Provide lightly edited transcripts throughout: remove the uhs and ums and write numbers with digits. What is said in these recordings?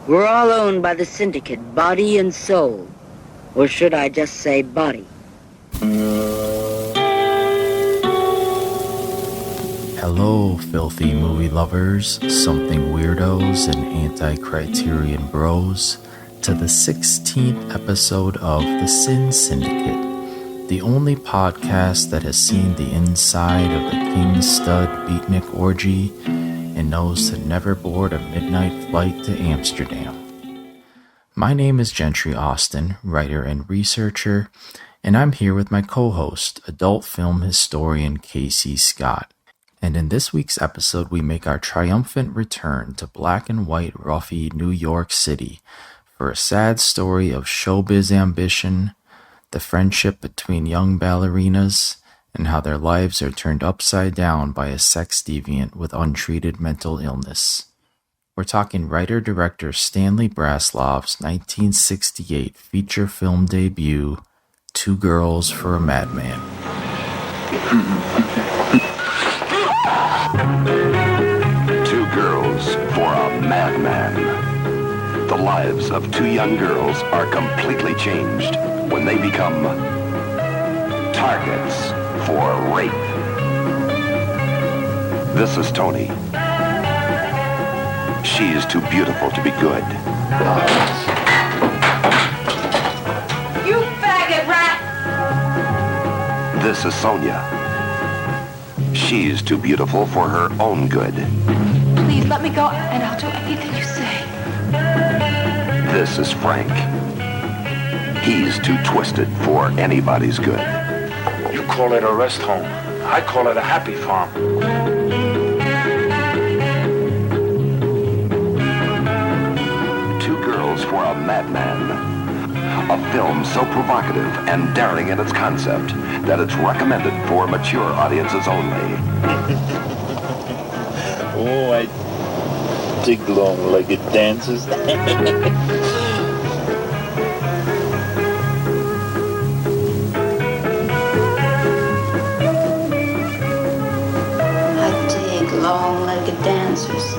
We're all owned by the Syndicate, body and soul. Or should I just say body? Hello, filthy movie lovers, something weirdos, and anti-criterion bros, to the 16th episode of the Sin Syndicate, the only podcast that has seen the inside of the King's Stud Beatnik orgy and knows to never board a midnight flight to Amsterdam. My name is Gentry Austin, writer and researcher, and I'm here with my co-host, adult film historian Casey Scott. And in this week's episode, we make our triumphant return to black and white roughy New York City for a sad story of showbiz ambition, the friendship between young ballerinas, and how their lives are turned upside down by a sex deviant with untreated mental illness. We're talking writer-director Stanley Brasloff's 1968 feature film debut, Two Girls for a Madman. Two Girls for a Madman. The lives of two young girls are completely changed when they become targets for rape. This is Tony. She is too beautiful to be good. You faggot rat! This is Sonia. She's too beautiful for her own good. Please let me go and I'll do anything you say. This is Frank. He's too twisted for anybody's good. You call it a rest home. I call it a happy farm. Two Girls for a Madman. A film so provocative and daring in its concept that it's recommended for mature audiences only. Oh, I dig long-legged dances. Long-legged dancers.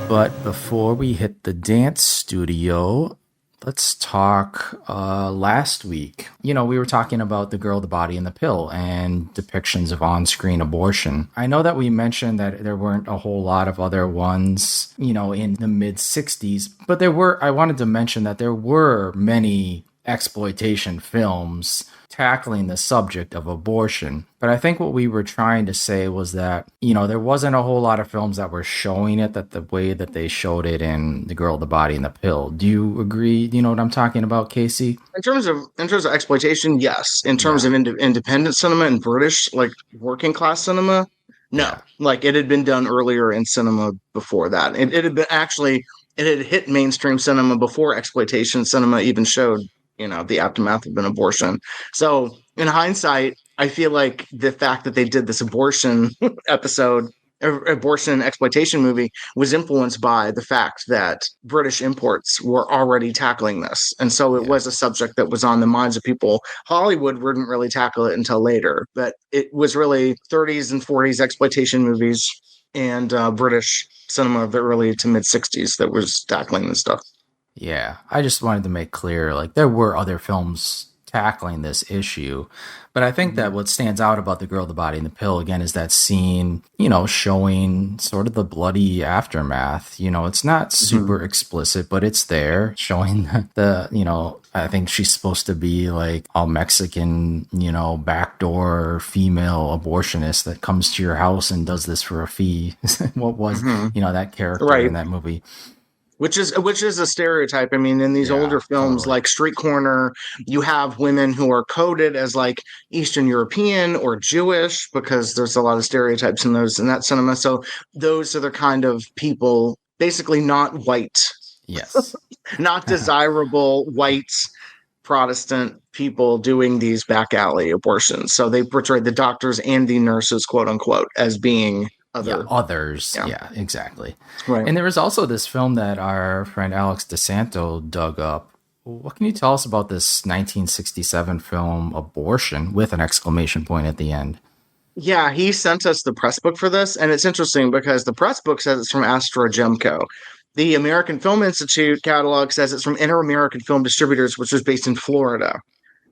But before we hit the dance studio, let's talk last week. You know, we were talking about The Girl, the Body, and the Pill and depictions of on-screen abortion. I know that we mentioned that there weren't a whole lot of other ones, you know, in the mid-60s, but I wanted to mention that there were many exploitation films tackling the subject of abortion. But I think what we were trying to say was that, you know, there wasn't a whole lot of films that were showing it that the way that they showed it in The Girl, the Body, and the Pill. Do you agree? Do you know what I'm talking about, Casey? In terms of exploitation, yes. In terms of independent cinema and British, like working class cinema, no. Yeah. Like it had been done earlier in cinema before that. It had hit mainstream cinema before exploitation cinema even showed, you know, the aftermath of an abortion. So in hindsight, I feel like the fact that they did this abortion abortion exploitation movie was influenced by the fact that British imports were already tackling this. And so it was a subject that was on the minds of people. Hollywood wouldn't really tackle it until later, but it was really 30s and 40s exploitation movies and British cinema of the early to mid 60s that was tackling this stuff. Yeah, I just wanted to make clear, like, there were other films tackling this issue, but I think that what stands out about The Girl, the Body, and the Pill, again, is that scene, you know, showing sort of the bloody aftermath. You know, it's not super explicit, but it's there, showing the, you know, I think she's supposed to be like a Mexican, you know, backdoor female abortionist that comes to your house and does this for a fee. What was, you know, that character in that movie. Which is a stereotype. I mean, in these older films like Street Corner, you have women who are coded as like Eastern European or Jewish because there's a lot of stereotypes in that cinema. So those are the kind of people, basically not white. Yes. Not desirable white Protestant people doing these back alley abortions. So they portrayed the doctors and the nurses, quote unquote, as being others. Yeah, exactly. Right. And there was also this film that our friend Alex DeSanto dug up. What can you tell us about this 1967 film Abortion with an exclamation point at the end? Yeah, he sent us the press book for this, and it's interesting because the press book says it's from Astra Gemco. The American Film Institute catalog says it's from Inter-American Film Distributors, which was based in Florida.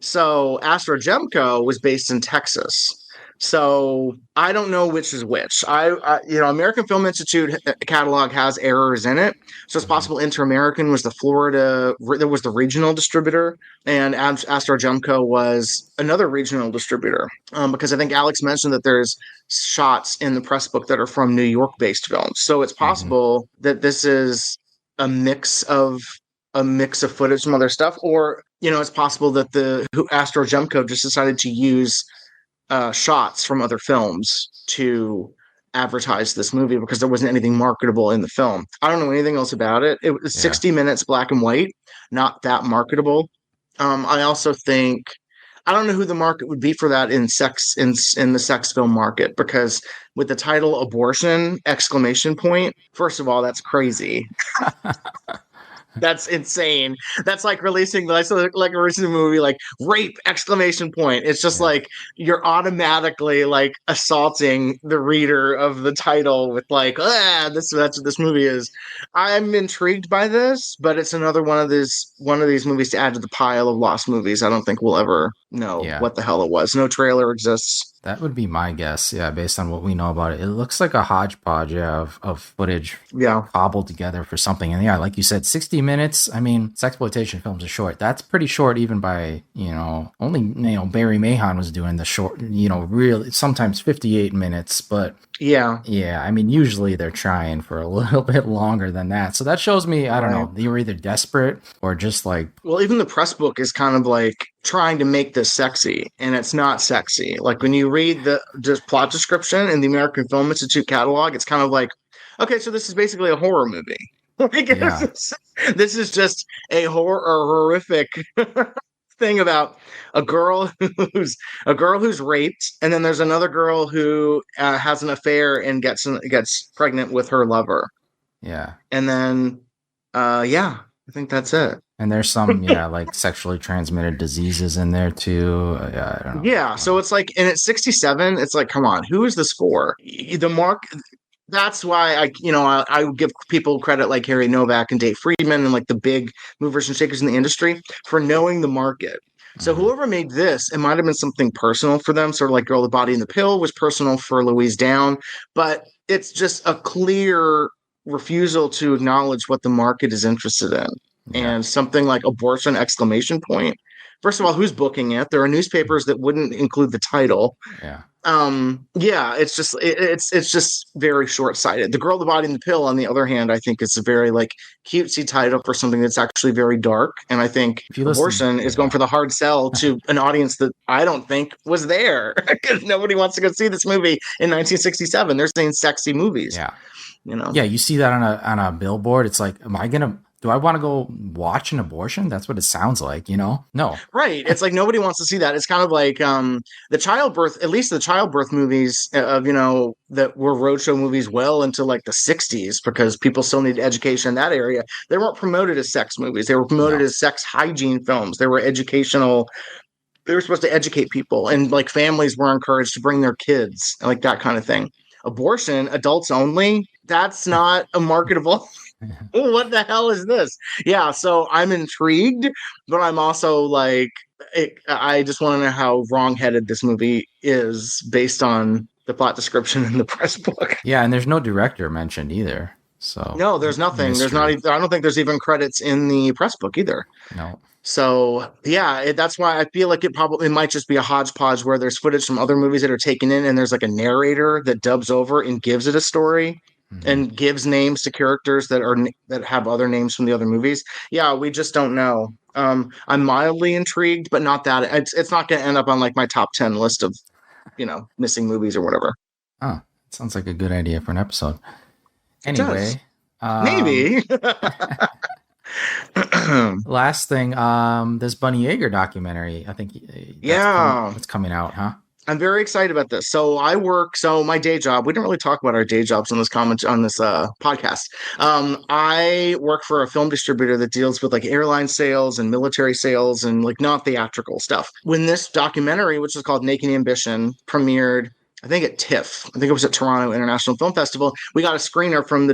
So Astro Gemco was based in Texas. So I don't know which is which. American Film Institute catalog has errors in it. So it's possible Inter-American was there was the regional distributor, and Astro Gemco was another regional distributor. Because I think Alex mentioned that there's shots in the press book that are from New York-based films. So it's possible that this is a mix of footage from other stuff, or it's possible that the Astro Gemco just decided to use shots from other films to advertise this movie because there wasn't anything marketable in the film. I don't know anything else about it. It was 60 minutes, black and white, not that marketable. I also think I don't know who the market would be for that in the sex film market, because with the title abortion ! First of all, that's crazy. That's insane. That's like releasing a movie like rape ! It's just like you're automatically like assaulting the reader of the title with like, that's what this movie is. I'm intrigued by this, but it's another one of these movies to add to the pile of lost movies. I don't think we'll ever know what the hell it was. No trailer exists. That would be my guess, based on what we know about it. It looks like a hodgepodge of footage cobbled together for something. And like you said, 60 minutes. I mean, sexploitation films are short. That's pretty short even by, only, Barry Mahon was doing the short, really sometimes 58 minutes. But yeah, I mean, usually they're trying for a little bit longer than that. So that shows me, I don't know, they were either desperate or just like... Well, even the press book is kind of like trying to make this sexy, and it's not sexy. Like when you read the just plot description in the American Film Institute catalog, it's kind of like, okay, so this is basically a horror movie. This is just a horrific thing about a girl who's raped, and then there's another girl who has an affair and gets pregnant with her lover. Yeah, and then I think that's it. And there's some, like sexually transmitted diseases in there too. I don't know. Yeah, so it's like, and it's 67. It's like, come on, who is this for? That's why I give people credit like Harry Novak and Dave Friedman and like the big movers and shakers in the industry for knowing the market. So whoever made this, it might have been something personal for them. Sort of like Girl, the Body and the Pill was personal for Louise Down, but it's just a clear refusal to acknowledge what the market is interested in. And something like abortion ! First of all, who's booking it? There are newspapers that wouldn't include the title. It's just very short-sighted. The Girl, the Body and the Pill, on the other hand, I think is a very like cutesy title for something that's actually very dark. And I think abortion is going for the hard sell to an audience that I don't think was there, because nobody wants to go see this movie in 1967. They're saying sexy movies. You see that on a billboard. It's like, do I want to go watch an abortion? That's what it sounds like, No. Right. It's like nobody wants to see that. It's kind of like the childbirth movies that were roadshow movies well into like the 60s, because people still need education in that area. They weren't promoted as sex movies. They were promoted as sex hygiene films. They were educational. They were supposed to educate people, and like families were encouraged to bring their kids, like that kind of thing. Abortion, adults only, that's not a marketable... What the hell is this? Yeah, so I'm intrigued, but I'm also like, I just want to know how wrong-headed this movie is based on the plot description in the press book. Yeah, and there's no director mentioned either. So no, there's nothing. Mystery. There's not. I don't think there's even credits in the press book either. No. So that's why I feel like it might just be a hodgepodge where there's footage from other movies that are taken in, and there's like a narrator that dubs over and gives it a story. And gives names to characters that have other names from the other movies. Yeah, we just don't know. I'm mildly intrigued, but not that. It's not going to end up on like my top 10 list of, missing movies or whatever. Oh, sounds like a good idea for an episode. Anyway, maybe. Last thing, this Bunny Yeager documentary. I think it's coming out, huh? I'm very excited about this. So my day job, we don't really talk about our day jobs on this podcast. I work for a film distributor that deals with like airline sales and military sales and like not theatrical stuff. When this documentary, which is called Naked Ambition, premiered, I think at TIFF, I think it was at Toronto International Film Festival, we got a screener from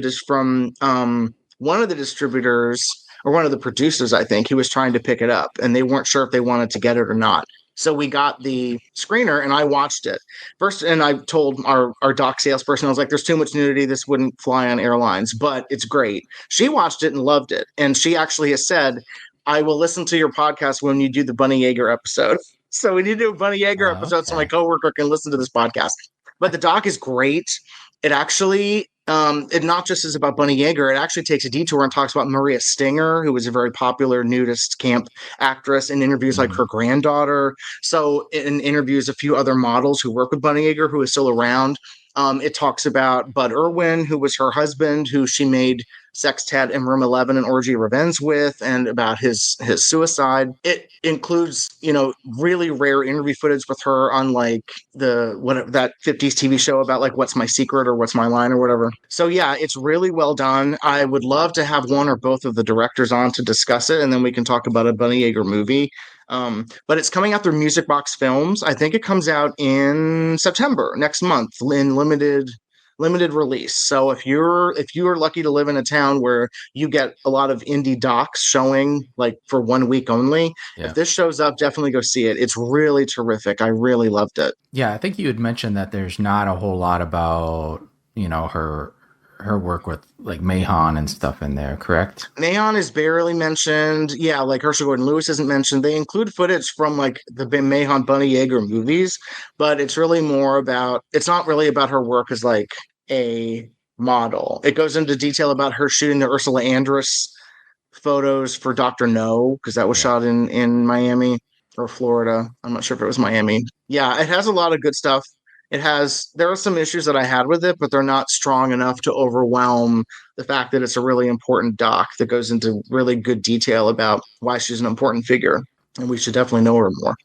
one of the distributors or one of the producers, I think, he was trying to pick it up, and they weren't sure if they wanted to get it or not. So we got the screener, and I watched it first. And I told our doc salesperson, I was like, "There's too much nudity. This wouldn't fly on airlines, but it's great." She watched it and loved it, and she actually has said, "I will listen to your podcast when you do the Bunny Yeager episode." So we need to do a Bunny Yeager episode, so my coworker can listen to this podcast. But the doc is great. It actually, it not just is about Bunny Yeager. It actually takes a detour and talks about Maria Stinger, who was a very popular nudist camp actress, and interviews like her granddaughter. So it interviews a few other models who work with Bunny Yeager, who is still around. It talks about Bud Irwin, who was her husband, who she made Sextet in Room 11 and Orgy Revenge with, and about his suicide. It includes, really rare interview footage with her on like that 50s TV show about like What's My Secret or What's My Line or whatever. So yeah, it's really well done. I would love to have one or both of the directors on to discuss it, and then we can talk about a Bunny Yeager movie. But it's coming out through Music Box Films. I think it comes out in September next month in limited release. So if you're lucky to live in a town where you get a lot of indie docs showing like for 1 week only, if this shows up, definitely go see it. It's really terrific. I really loved it. Yeah, I think you had mentioned that there's not a whole lot about, her work with like Mahon and stuff in there, correct? Mahon is barely mentioned. Yeah, like Herschel Gordon Lewis isn't mentioned. They include footage from like the Mahon Bunny Yeager movies, but it's really it's not really about her work as like a model. It goes into detail about her shooting the Ursula Andress photos for Dr. No, because that was shot in Miami or Florida. I'm not sure if it was Miami. Yeah, it has a lot of good stuff. There are some issues that I had with it, but they're not strong enough to overwhelm the fact that it's a really important doc that goes into really good detail about why she's an important figure, and we should definitely know her more.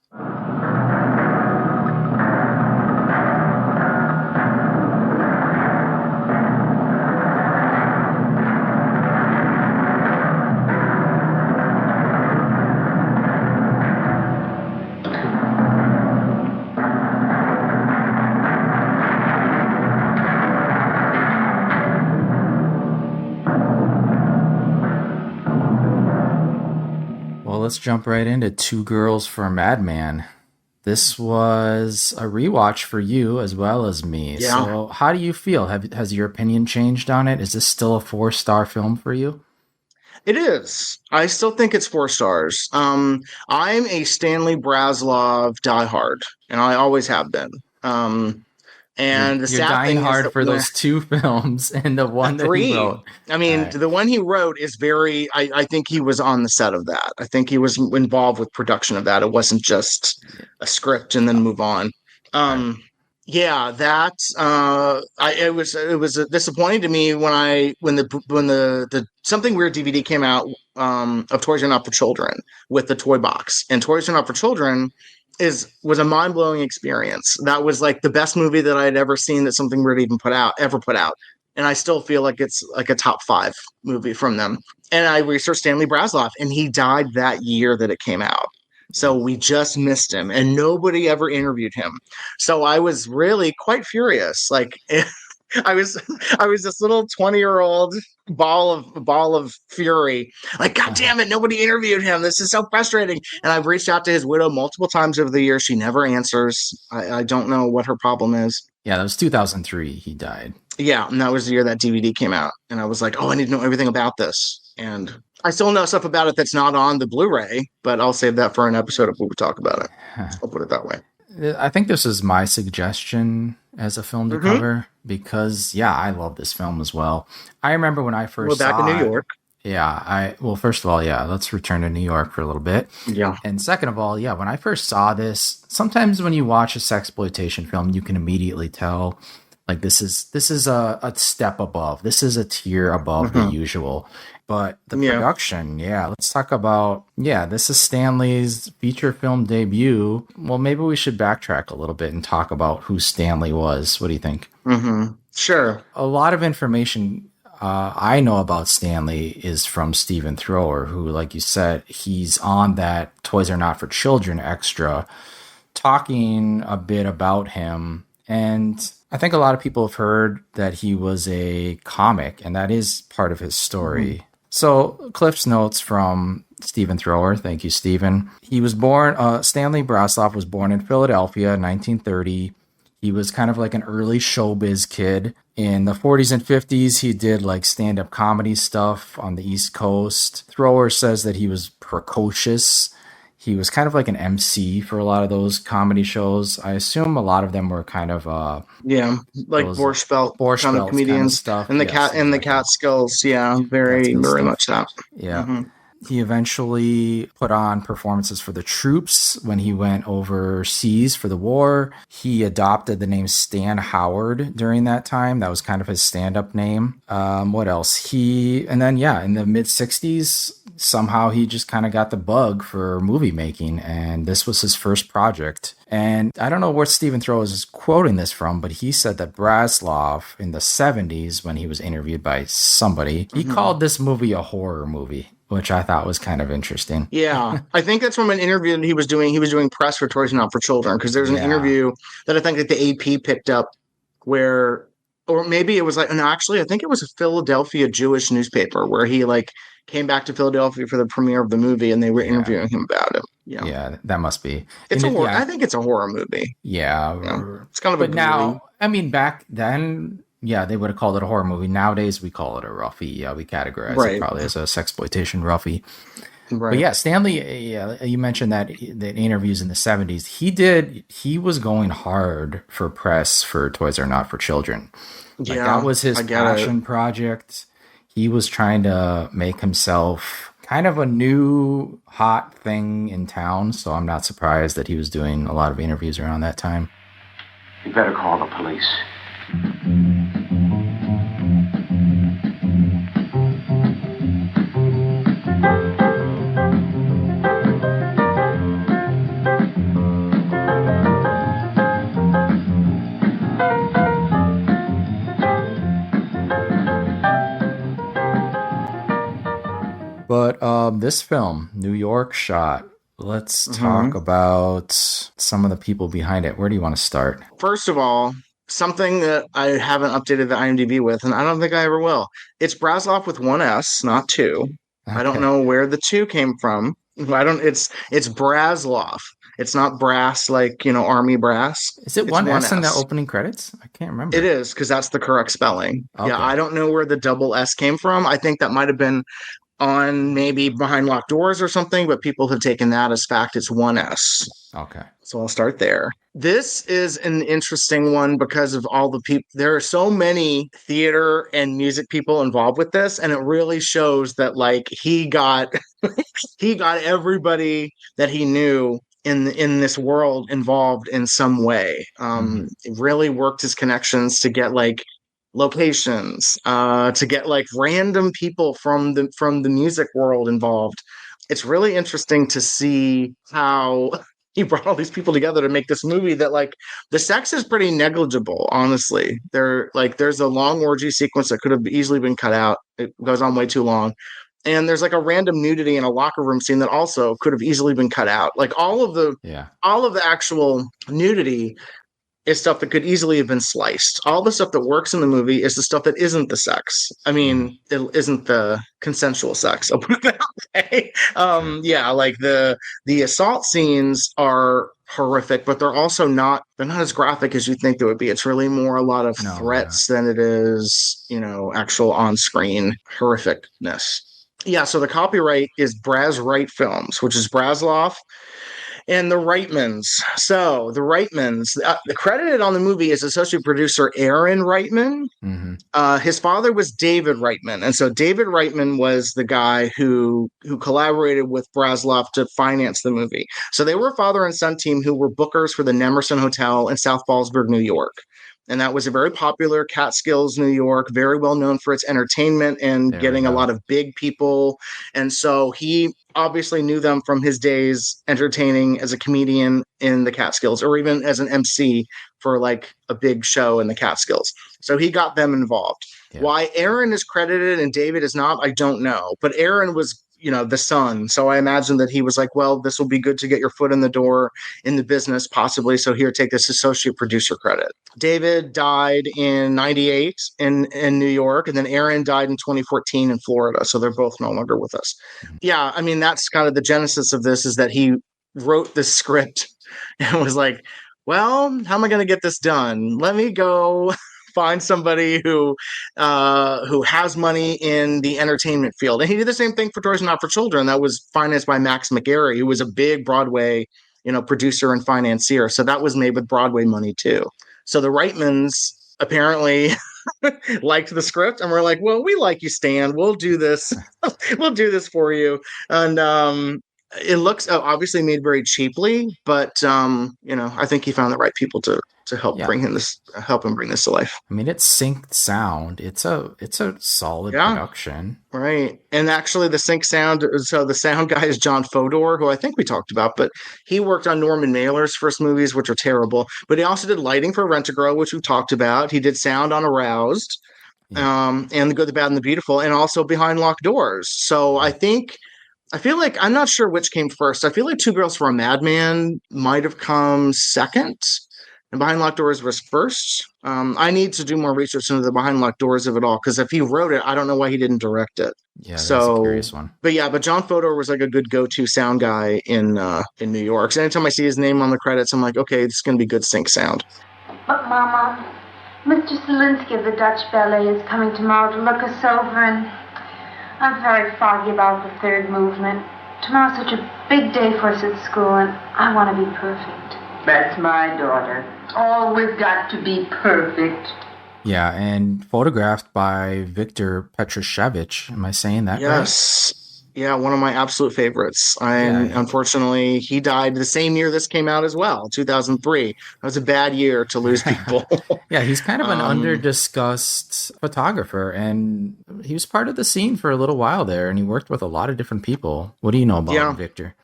Let's jump right into Two Girls for Madman. This was a rewatch for you as well as me. Yeah. So how do you feel? Has your opinion changed on it? Is this still a 4-star film for you? It is. I still think it's 4 stars. I'm a Stanley Brasloff diehard, and I always have been. And you're dying hard for those 2 films and the one that he wrote. I mean, the one he wrote is very, I think he was on the set of that. I think he was involved with production of that. It wasn't just a script and then move on. Yeah, that it was disappointing to me when the Something Weird DVD came out of Toys Are Not for Children with the toy box, and Toys Are Not for Children was a mind-blowing experience. That was like the best movie that I had ever seen that Something Weird ever put out. And I still feel like it's like a top 5 movie from them. And I researched Stanley Brasloff, and he died that year that it came out. So we just missed him, and nobody ever interviewed him. So I was really quite furious. Like I was this little 20-year-old ball of fury. Like, God damn it, nobody interviewed him. This is so frustrating. And I've reached out to his widow multiple times over the years. She never answers. I don't know what her problem is. Yeah, that was 2003. He died. Yeah, and that was the year that DVD came out. And I was like, oh, I need to know everything about this. And I still know stuff about it that's not on the Blu-ray, but I'll save that for an episode if we would talk about it. I'll put it that way. I think this is my suggestion as a film to cover because, yeah, I love this film as well. I remember when I first saw it. We're back in New York. Yeah, first of all, yeah, let's return to New York for a little bit. Yeah. And second of all, yeah, when I first saw this, sometimes when you watch a sexploitation film, you can immediately tell, like, this is a step above. This is a tier above the usual. But the production, let's talk about, this is Stanley's feature film debut. Well, maybe we should backtrack a little bit and talk about who Stanley was. What do you think? Sure. A lot of information I know about Stanley is from Stephen Thrower, who, like you said, he's on that Toys Are Not for Children extra, talking a bit about him. And I think a lot of people have heard that he was a comic, and that is part of his story. So, Cliff's notes from Stephen Thrower. Thank you, Stephen. He was born, Stanley Brasloff was born in Philadelphia in 1930. He was kind of like an early showbiz kid. In the 40s and 50s, he did like stand-up comedy stuff on the East Coast. Thrower says that he was precocious. He was kind of like an MC for a lot of those comedy shows. I assume a lot of them were kind of like Borscht Belt kind of comedians kind of stuff. And the Catskills, very much that. Yeah. He eventually put on performances for the troops when he went overseas for the war. He adopted the name Stan Howard during that time. That was kind of his stand-up name. What else? In the mid-60s, somehow he just kind of got the bug for movie making, and this was his first project. And I don't know where Stephen Thrower is quoting this from, but he said that Brasloff in the 70s, when he was interviewed by somebody, he called this movie a horror movie, which I thought was kind of interesting. Yeah. I think that's from an interview that he was doing. He was doing press for Toys Not for Children, because there's an interview that I think that the AP picked up where, or maybe it was I think it was a Philadelphia Jewish newspaper where he came back to Philadelphia for the premiere of the movie, and they were interviewing him about it. Yeah, that must be. It's a horror. I think it's a horror movie. Yeah. It's kind of but now, I mean, back then, they would have called it a horror movie. Nowadays, we call it a roughie. Yeah, we categorize it probably as a sexploitation roughie. Right. But yeah, Stanley, you mentioned that the interviews in the 70s, he was going hard for press for Toys Are Not for Children. That was his passion project. He was trying to make himself kind of a new hot thing in town. So I'm not surprised that he was doing a lot of interviews around that time. You better call the police. But this film, New York Shot, let's talk about some of the people behind it. Where do you want to start? First of all, something that I haven't updated the IMDb with, and I don't think I ever will. It's Brasloff with one S, not two. Okay. I don't know where the two came from. It's Brasloff. It's not brass army brass. Is it one S in the opening credits? I can't remember. It is, because that's the correct spelling. Okay. Yeah, I don't know where the double S came from. I think that might have been on maybe behind locked doors or something, but people have taken that as fact. It's one S. Okay. So I'll start there. This is an interesting one because of all the people. There are so many theater and music people involved with this, and it really shows that he got everybody that he knew in this world involved in some way. It really worked his connections to get locations, to get random people from the music world involved. It's really interesting to see how he brought all these people together to make this movie that the sex is pretty negligible, honestly. There's a long orgy sequence that could have easily been cut out. It goes on way too long. And there's a random nudity in a locker room scene that also could have easily been cut out. All of the actual nudity is stuff that could easily have been sliced. All the stuff that works in the movie is the stuff that isn't the sex. I mean, it isn't the consensual sex. I'll put it that way. The assault scenes are horrific, but they're also not as graphic as you think they would be. It's really more a lot of threats than it is, actual on-screen horrificness. Yeah, so the copyright is Brasright Films, which is Brasloff and the Reitmans. So the Reitmans, the credited on the movie is associate producer Aaron Reitman. His father was David Reitman, and so David Reitman was the guy who collaborated with Brasloff to finance the movie. So they were a father and son team who were bookers for the Nemerson Hotel in South Fallsburg, New York. And that was a very popular Catskills, New York, very well known for its entertainment and getting a lot of big people. And so he obviously knew them from his days entertaining as a comedian in the Catskills, or even as an MC for a big show in the Catskills. So he got them involved. Yeah. Why Aaron is credited and David is not, I don't know. But Aaron was the son. So I imagine that he was like, well, this will be good to get your foot in the door in the business, possibly. So here, take this associate producer credit. David died in 98 in New York, and then Aaron died in 2014 in Florida. So they're both no longer with us. Yeah, I mean, that's kind of the genesis of this, is that he wrote the script and was like, well, how am I going to get this done? Let me go find somebody who has money in the entertainment field. And he did the same thing for Toys Not for Children. That was financed by Max McGarry, who was a big Broadway, producer and financier. So that was made with Broadway money too. So the Reitmans apparently liked the script and we're like, well, we like you, Stan. We'll do this. We'll do this for you. And it looks obviously made very cheaply, but I think he found the right people to help help him bring this to life. I mean, it's synced sound. It's a solid production. Right. And actually the sync sound, so the sound guy is John Fodor, who I think we talked about, but he worked on Norman Mailer's first movies, which are terrible. But he also did lighting for Rent-A-Girl, which we talked about. He did sound on Aroused, and The Good, the Bad, and the Beautiful, and also Behind Locked Doors. So I feel like, I'm not sure which came first. I feel like Two Girls for a Madman might have come second, and Behind Locked Doors was first. I need to do more research into the Behind Locked Doors of it all, because if he wrote it, I don't know why he didn't direct it. Yeah, that's a curious one. But John Fodor was like a good go-to sound guy in New York. So anytime I see his name on the credits, I'm like, okay, this is going to be good sync sound. But Mama, Mr. Selinsky of the Dutch Ballet is coming tomorrow to look us over, and I'm very foggy about the third movement. Tomorrow's such a big day for us at school, and I want to be perfect. That's my daughter. Always got to be perfect. Yeah, and photographed by Victor Petrushevich. Am I saying that right? Yes. Yeah, one of my absolute favorites. Unfortunately, he died the same year this came out as well, 2003. That was a bad year to lose people. Yeah, he's kind of an under-discussed photographer, and he was part of the scene for a little while there, and he worked with a lot of different people. What do you know about Victor?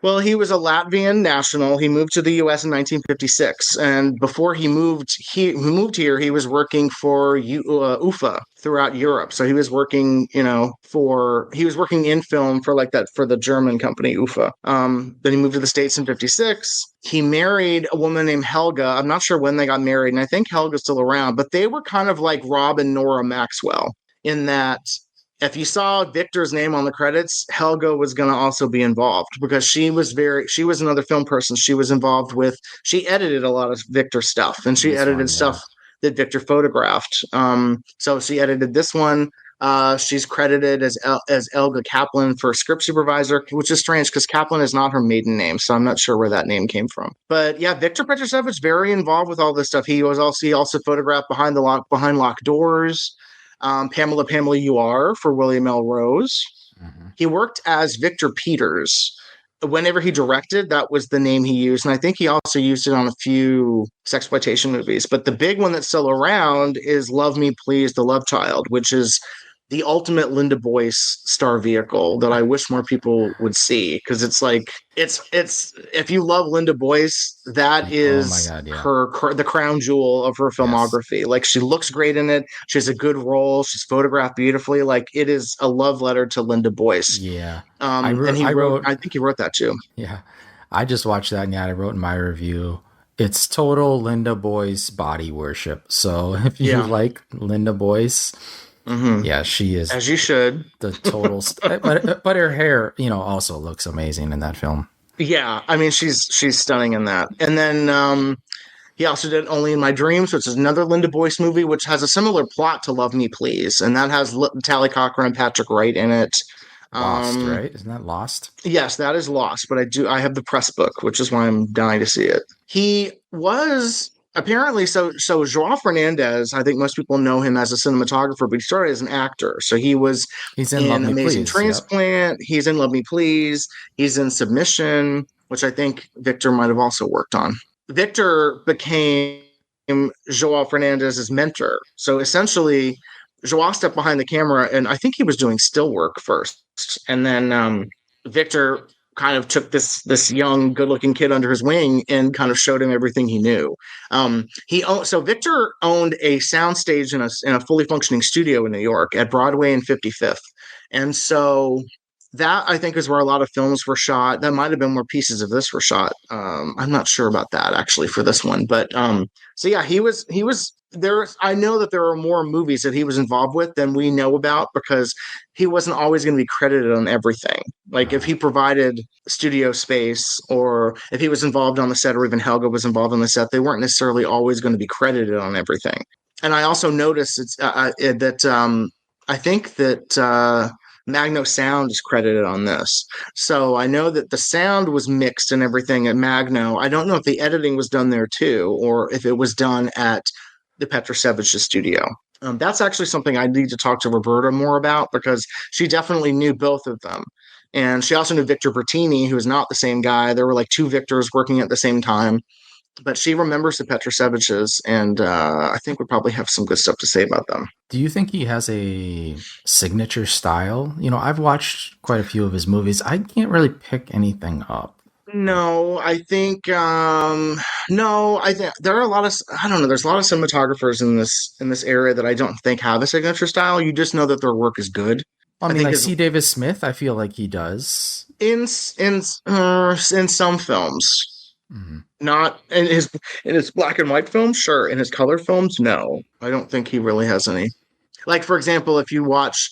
Well, he was a Latvian national. He moved to the U.S. in 1956, and before he moved here, he was working for UFA throughout Europe. So he was working, in film for the German company UFA. Then he moved to the States in 56. He married a woman named Helga. I'm not sure when they got married, and I think Helga's still around, but they were kind of like Rob and Nora Maxwell in that. If you saw Victor's name on the credits, Helga was going to also be involved, because she was another film person. She edited a lot of Victor stuff, and she edited stuff that Victor photographed. So she edited this one. She's credited as Elga Kaplan for script supervisor, which is strange because Kaplan is not her maiden name. So I'm not sure where that name came from. But yeah, Victor Petrushevich very involved with all this stuff. He also photographed Behind Locked Doors. Pamela You Are for William L. Rose. Mm-hmm. He worked as Victor Peters. Whenever he directed, that was the name he used. And I think he also used it on a few sexploitation movies. But the big one that's still around is Love Me Please, The Love Child, which is the ultimate Linda Boyce star vehicle that I wish more people would see. Because it's like, it's if you love Linda Boyce, that is the crown jewel of her filmography. Yes. Like, she looks great in it. She has a good role. She's photographed beautifully. Like, it is a love letter to Linda Boyce. Yeah. I think he wrote that too. Yeah. I just watched that, and I wrote in my review, it's total Linda Boyce body worship. So if you like Linda Boyce, yeah, she is, as you should, the total. But her hair, also looks amazing in that film. Yeah, I mean, she's stunning in that. And then he also did Only in My Dreams, which is another Linda Boyce movie, which has a similar plot to Love Me Please, and that has Tally Cochran and Patrick Wright in it. Lost, right? Isn't that Lost? Yes, that is Lost. But I have the press book, which is why I'm dying to see it. He was. Apparently, so Joao Fernandez, I think most people know him as a cinematographer, but he started as an actor. So he's in Love Me Amazing Please, Transplant. Yep. He's in Love Me Please. He's in Submission, which I think Victor might have also worked on. Victor became Joao Fernandez's mentor. So essentially, Joao stepped behind the camera, and I think he was doing still work first. And then Victor kind of took this young, good-looking kid under his wing and kind of showed him everything he knew. So Victor owned a soundstage in a fully functioning studio in New York at Broadway and 55th, and so that I think is where a lot of films were shot. That might have been where pieces of this were shot. I'm not sure about that actually for this one, but so yeah, he was there. I know that there are more movies that he was involved with than we know about because he wasn't always going to be credited on everything. Like if he provided studio space or if he was involved on the set or even Helga was involved on the set, they weren't necessarily always going to be credited on everything. And I also noticed that I think that Magno Sound is credited on this. So I know that the sound was mixed and everything at Magno. I don't know if the editing was done there too, or if it was done at the Petrosevich's studio. That's actually something I need to talk to Roberta more about because she definitely knew both of them. And she also knew Victor Bertini, who is not the same guy. There were like two Victors working at the same time. But she remembers the Petroseviches, and I think we probably have some good stuff to say about them. Do you think he has a signature style? You know, I've watched quite a few of his movies. I can't really pick anything up. No, I think there are a lot of I don't know. There's a lot of cinematographers in this area that I don't think have a signature style. You just know that their work is good. I mean, like C. Davis Smith, I feel like he does in some films. Mm-hmm. Not in his black and white films, sure. In his color films, no. I don't think he really has any. Like, for example, if you watch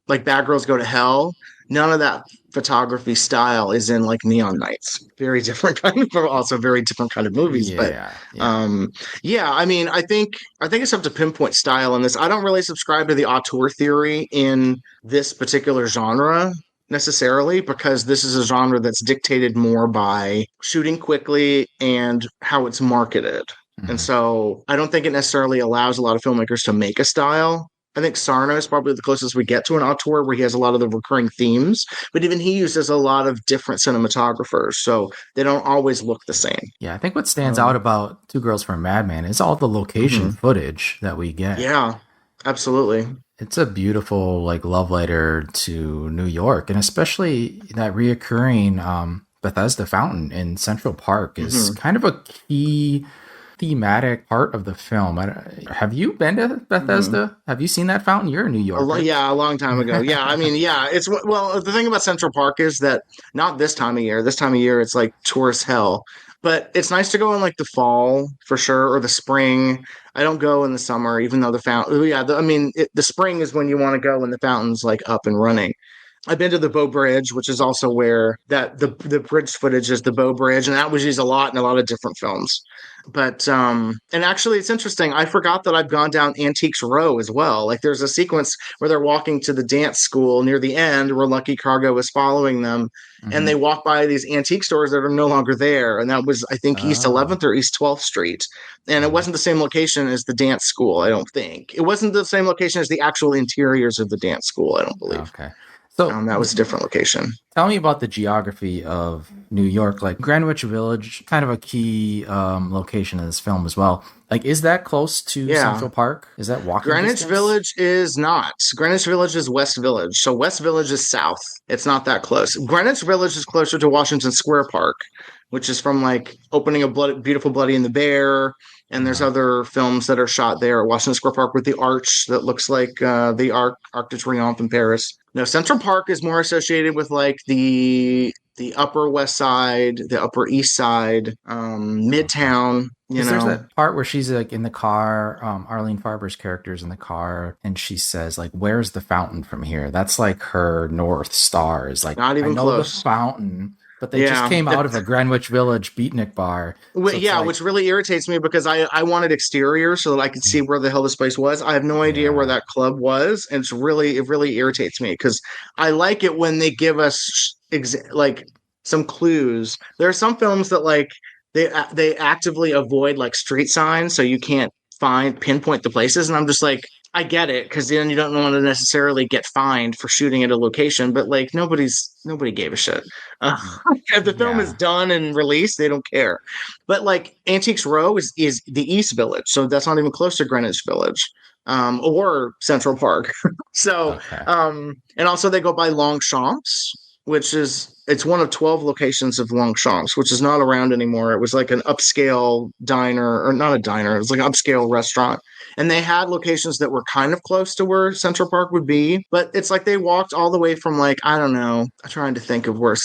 like Bad Girls Go to Hell, none of that photography style is in like Neon Nights. Very different kind of, but also very different kind of movies. Yeah. I mean, I think it's tough to pinpoint style in this. I don't really subscribe to the auteur theory in this particular genre necessarily because this is a genre that's dictated more by shooting quickly and how it's marketed. Mm-hmm. And so I don't think it necessarily allows a lot of filmmakers to make a style. I think Sarno is probably the closest we get to an auteur where he has a lot of the recurring themes, but even he uses a lot of different cinematographers, so they don't always look the same. Yeah, I think what stands out about Two Girls for a Madman is all the location footage that we get. Yeah, absolutely. It's a beautiful like love letter to New York, and especially that reoccurring Bethesda fountain in Central Park is kind of a key thematic part of the film. Have you been to Bethesda? Have you seen that fountain? You're in New York. Yeah, a long time ago. Yeah, I mean, yeah, it's well. The thing about Central Park is that not this time of year. This time of year, it's like tourist hell. But it's nice to go in like the fall for sure, or the spring. I don't go in the summer, even though the fountain. Yeah, the spring is when you want to go when the fountain's like up and running. I've been to the Bow Bridge, which is also where that the bridge footage is the Bow Bridge, and that was used a lot in a lot of different films. But and actually, it's interesting. I forgot that I've gone down Antiques Row as well. Like there's a sequence where they're walking to the dance school near the end, where Lucky Kargo is following them, and they walk by these antique stores that are no longer there. And that was, I think, East 11th or East 12th Street. And it wasn't the same location as the dance school. I don't think it wasn't the same location as the actual interiors of the dance school. I don't believe. Okay. So that was a different location. Tell me about the geography of New York, like Greenwich Village, kind of a key location in this film as well. Like, is that close to Central Park? Is that walking Greenwich distance? Village is not. Greenwich Village is West Village. So West Village is south. It's not that close. Greenwich Village is closer to Washington Square Park, which is from like Opening of Beautiful Bloody and the Bear. And there's other films that are shot there at Washington Square Park with the arch that looks like the Arc de Triomphe in Paris. No, Central Park is more associated with like the Upper West Side, the Upper East Side, Midtown. There's that part where she's like in the car. Arlene Farber's character's in the car, and she says like, "Where's the fountain from here?" That's like her North Star. Is like, not even I know close. The fountain. But they just came out of a Greenwich Village Beatnik bar. So which really irritates me because I wanted exterior so that I could see where the hell this place was. I have no idea where that club was, and it really irritates me because I like it when they give us like some clues. There are some films that like they actively avoid like street signs so you can't pinpoint the places, and I'm just like, I get it, because then you don't want to necessarily get fined for shooting at a location, but like nobody gave a shit. If the film is done and released, they don't care. But like Antiques Row is the East Village, so that's not even close to Greenwich Village or Central Park. So, and also they go by Longchamps, it's one of 12 locations of Longchamps, which is not around anymore. It was like an upscale diner, or not a diner, it was like an upscale restaurant. And they had locations that were kind of close to where Central Park would be, but it's like they walked all the way from like, I don't know, I'm trying to think of I'm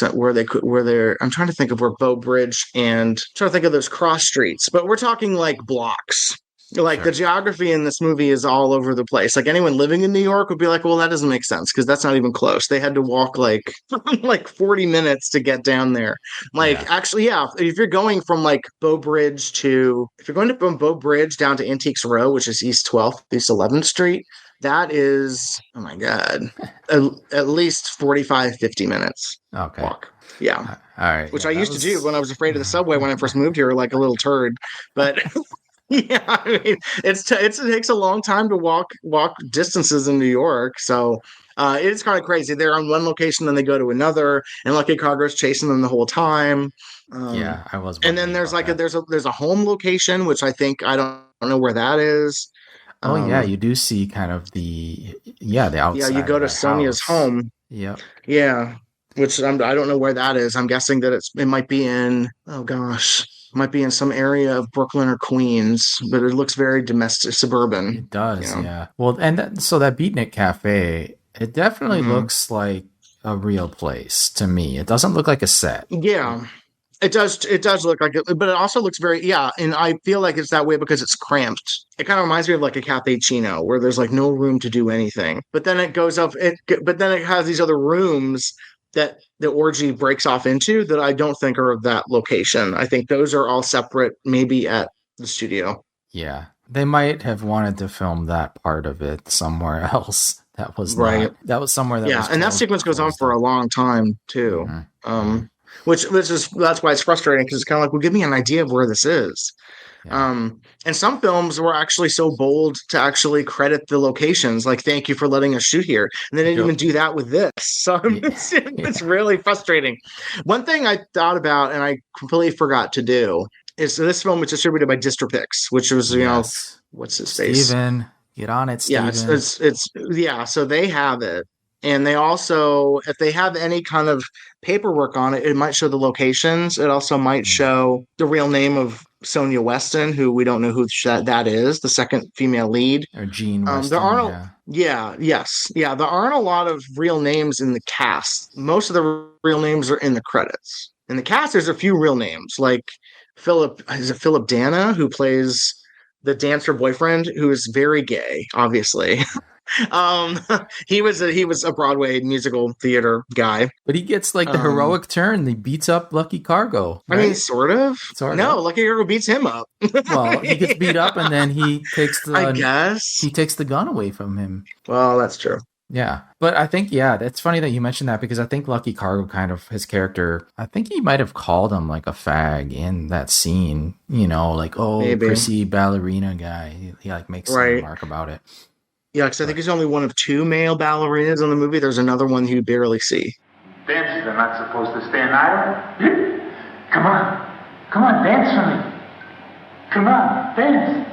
trying to think of where Bow Bridge and I'm trying to think of those cross streets, but we're talking like blocks. Like the geography in this movie is all over the place. Like anyone living in New York would be like, well, that doesn't make sense because that's not even close. They had to walk like 40 minutes to get down there. Actually, yeah, if you're going from like from Bow Bridge down to Antiques Row, which is East 12th, East 11th Street, that is, oh my God, at least 45, 50 minutes. Okay. Walk. Yeah. All right. Which I used to do when I was afraid of the subway when I first moved here, like a little turd. But yeah, I mean, it takes a long time to walk distances in New York. So it's kind of crazy. They're on one location, then they go to another, and Lucky Cargo's chasing them the whole time. I was. And then there's like there's a home location, which I don't know where that is. Oh yeah, you do see kind of the outside. Yeah, you go to Sonia's home. Yep. Yeah, which I don't know where that is. I'm guessing that it might be in. Oh gosh. Might be in some area of Brooklyn or Queens, but it looks very domestic, suburban. It does, yeah. Well, and so that Beatnik Cafe, it definitely looks like a real place to me. It doesn't look like a set. Yeah, it does. It does look like it, but it also looks very, and I feel like it's that way because it's cramped. It kind of reminds me of like a Cafe Chino where there's like no room to do anything. But then it goes up, but then it has these other rooms that the orgy breaks off into that I don't think are of that location. I think those are all separate, maybe at the studio. Yeah. They might have wanted to film that part of it somewhere else. That was right. That was somewhere that was and that sequence goes on for a long time too. That's why it's frustrating because it's kind of like, well, give me an idea of where this is. Yeah. And some films were actually so bold to actually credit the locations, like "Thank you for letting us shoot here," and they didn't even do that with this. So it's really frustrating. One thing I thought about and I completely forgot to do is this film was distributed by Distripix, which was what's his face? Steven, get on it, Steven. Yeah, so they have it. And they also, if they have any kind of paperwork on it, it might show the locations. It also might show the real name of Sonia Weston, who we don't know who that is, the second female lead. Or Jean Weston. There aren't, there aren't a lot of real names in the cast. Most of the real names are in the credits. In the cast, there's a few real names, like Philip Dana, who plays the dancer boyfriend, who is very gay, obviously. He was a Broadway musical theater guy, but he gets like the heroic turn. He beats up Lucky Cargo. Right? I mean, sort of. No, Lucky Cargo beats him up. Well, he gets beat up, and then he takes he takes the gun away from him. Well, that's true. Yeah, but I think it's funny that you mentioned that because I think Lucky Cargo kind of his character. I think he might have called him like a fag in that scene. You know, like prissy ballerina guy. He like makes a remark about it. Yeah, because I think he's only one of two male ballerinas in the movie. There's another one you barely see. Dancers are not supposed to stand idle. Come on, dance for me. Come on, dance.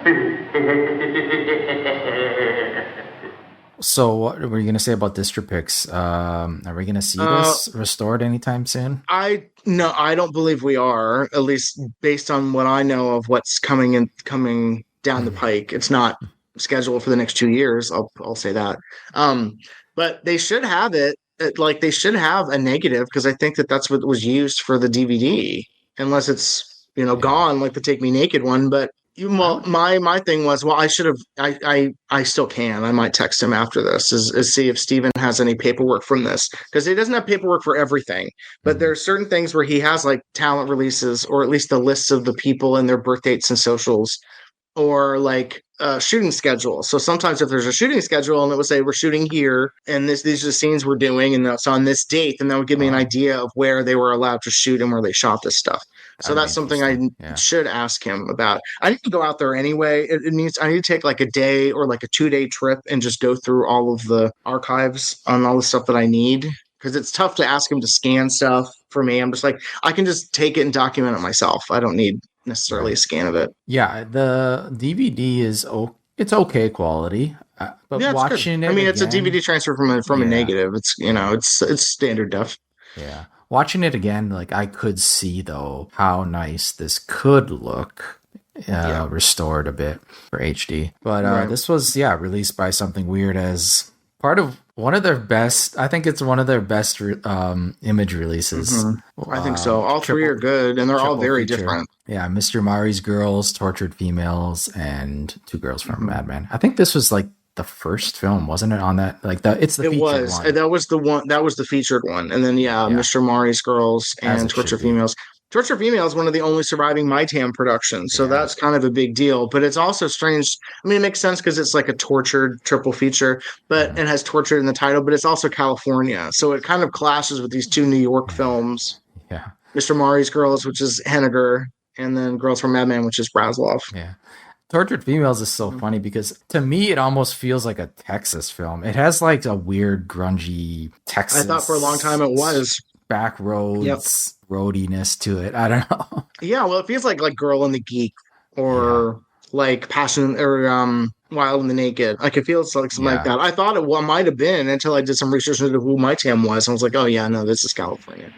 So what were you going to say about Distripix? Are we going to see this restored anytime soon? No, I don't believe we are, at least based on what I know of what's coming down the pike. It's not scheduled for the next 2 years. I'll say that. But they should have it. Like they should have a negative because I think that's what was used for the DVD, unless it's gone like the Take Me Naked one. But my thing was, well, I should have. I still can. I might text him after this is see if Steven has any paperwork from this because he doesn't have paperwork for everything. But there are certain things where he has like talent releases or at least the lists of the people and their birth dates and socials. Or like a shooting schedule. So sometimes if there's a shooting schedule and it would say we're shooting here and these are the scenes we're doing and that's on this date, then that would give me an idea of where they were allowed to shoot and where they shot this stuff. So that's something I should ask him about. I need to go out there anyway. I need to take like a day or like a 2-day trip and just go through all of the archives on all the stuff that I need. Because it's tough to ask him to scan stuff for me. I'm just like, I can just take it and document it myself. I don't need necessarily a scan of it. Yeah, the DVD is it's okay quality, but watching it, it's a DVD transfer from a negative. It's it's standard def. Yeah. Watching it again, like I could see though how nice this could look restored a bit for HD. But this was released by Something Weird as part of one of their best. I think it's one of their best image releases. I think so. All three are good, and they're all very different. Yeah, Mr. Mari's Girls, Tortured Females, and Two Girls from Madman. I think this was like the first film, wasn't it? On that, like it's the featured one. That was the one. That was the featured one, and then Mr. Mari's Girls and Tortured Females. Tortured Female is one of the only surviving MyTam productions, so that's kind of a big deal. But it's also strange. I mean, it makes sense because it's like a tortured triple feature, but it has tortured in the title. But it's also California, so it kind of clashes with these two New York films. Yeah, Mr. Mari's Girls, which is Henniger, and then Girls from Madman, which is Brasloff. Yeah. Tortured Females is so funny because to me it almost feels like a Texas film. It has like a weird grungy Texas. I thought for a long time it was back roads roadiness to it. I don't know. Yeah, well, it feels like Girl and the Geek or like Passion or Wild and the Naked. Like it feels like something like that. I thought it might have been until I did some research into who MyTam was. And I was like, oh yeah, no, this is California.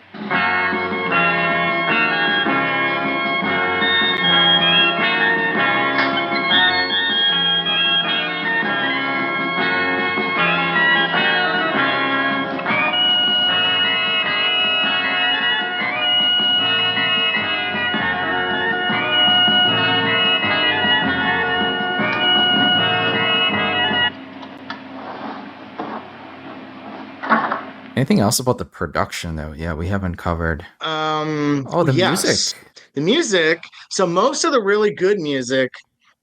Anything else about the production though? Yeah, we haven't covered. Music. The music. So most of the really good music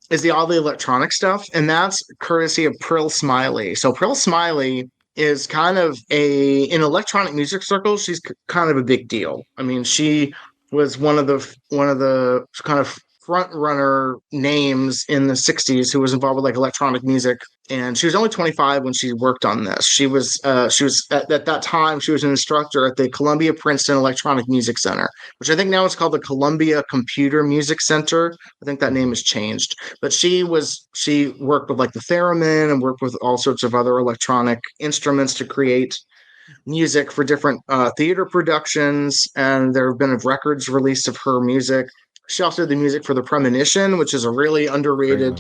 is all the electronic stuff, and that's courtesy of Prill Smiley. So Prill Smiley is kind of in electronic music circles, she's kind of a big deal. I mean, she was one of the kind of front runner names in the 60s who was involved with like electronic music, and she was only 25 when she worked on this. She was at that time she was an instructor at the Columbia Princeton Electronic Music Center, which I think now is called the Columbia Computer Music Center. I think that name has changed, but she worked with like the theremin and worked with all sorts of other electronic instruments to create music for different theater productions, and there have been records released of her music. She also did the music for The Premonition, which is a really underrated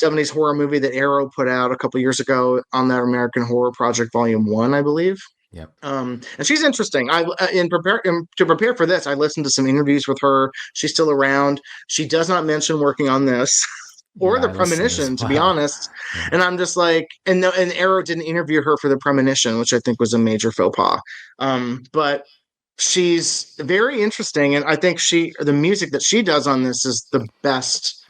70s horror movie that Arrow put out a couple years ago on their American Horror Project Volume 1, I believe. Yep. And she's interesting. To prepare for this, I listened to some interviews with her. She's still around. She does not mention working on this or The Premonition, to be honest. Yeah. And I'm just like, and Arrow didn't interview her for The Premonition, which I think was a major faux pas. But she's very interesting, and I think the music that she does on this is the best,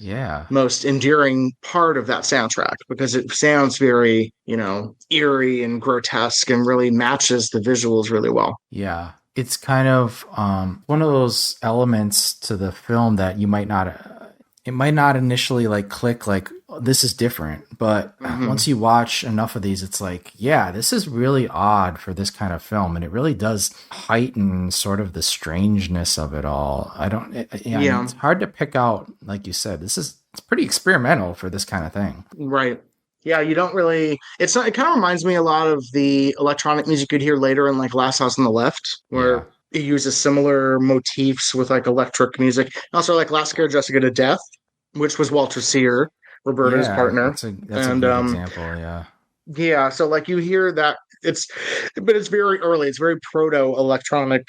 most enduring part of that soundtrack, because it sounds very, eerie and grotesque and really matches the visuals really well. Yeah. It's kind of one of those elements to the film that you might not initially like click like, oh, this is different, but once you watch enough of these, it's like, yeah, this is really odd for this kind of film, and it really does heighten sort of the strangeness of it all. It's hard to pick out, like you said, it's pretty experimental for this kind of thing, right? Yeah, you don't really. It kind of reminds me a lot of the electronic music you'd hear later in like Last House on the Left, where it uses similar motifs with like electric music. Also, like Last Scare Jessica to Death, which was Walter Sear, Roberta's partner. That's a good example, Yeah, so like you hear that it's very early. It's very proto electronic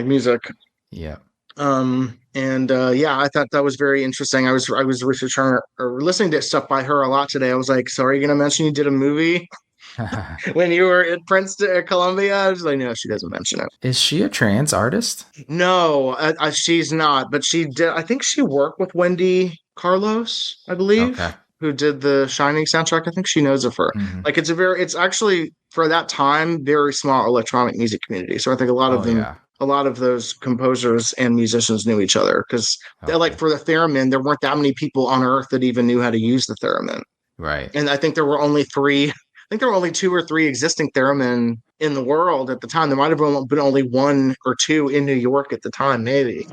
music. Yeah. I thought that was very interesting. I was researching or listening to stuff by her a lot today. I was like, so are you going to mention you did a movie when you were at Princeton at Columbia? I was like, no, she doesn't mention it. Is she a trans artist? No, she's not, but she did. I think she worked with Wendy Carlos, I believe, who did the Shining soundtrack. I think she knows of her. Like it's actually for that time, very small electronic music community. So I think a lot of them, a lot of those composers and musicians knew each other, because like for the theremin, there weren't that many people on Earth that even knew how to use the theremin. Right. And I think there were only 2 or 3 existing theremin in the world at the time. There might have been only 1 or 2 in New York at the time, maybe.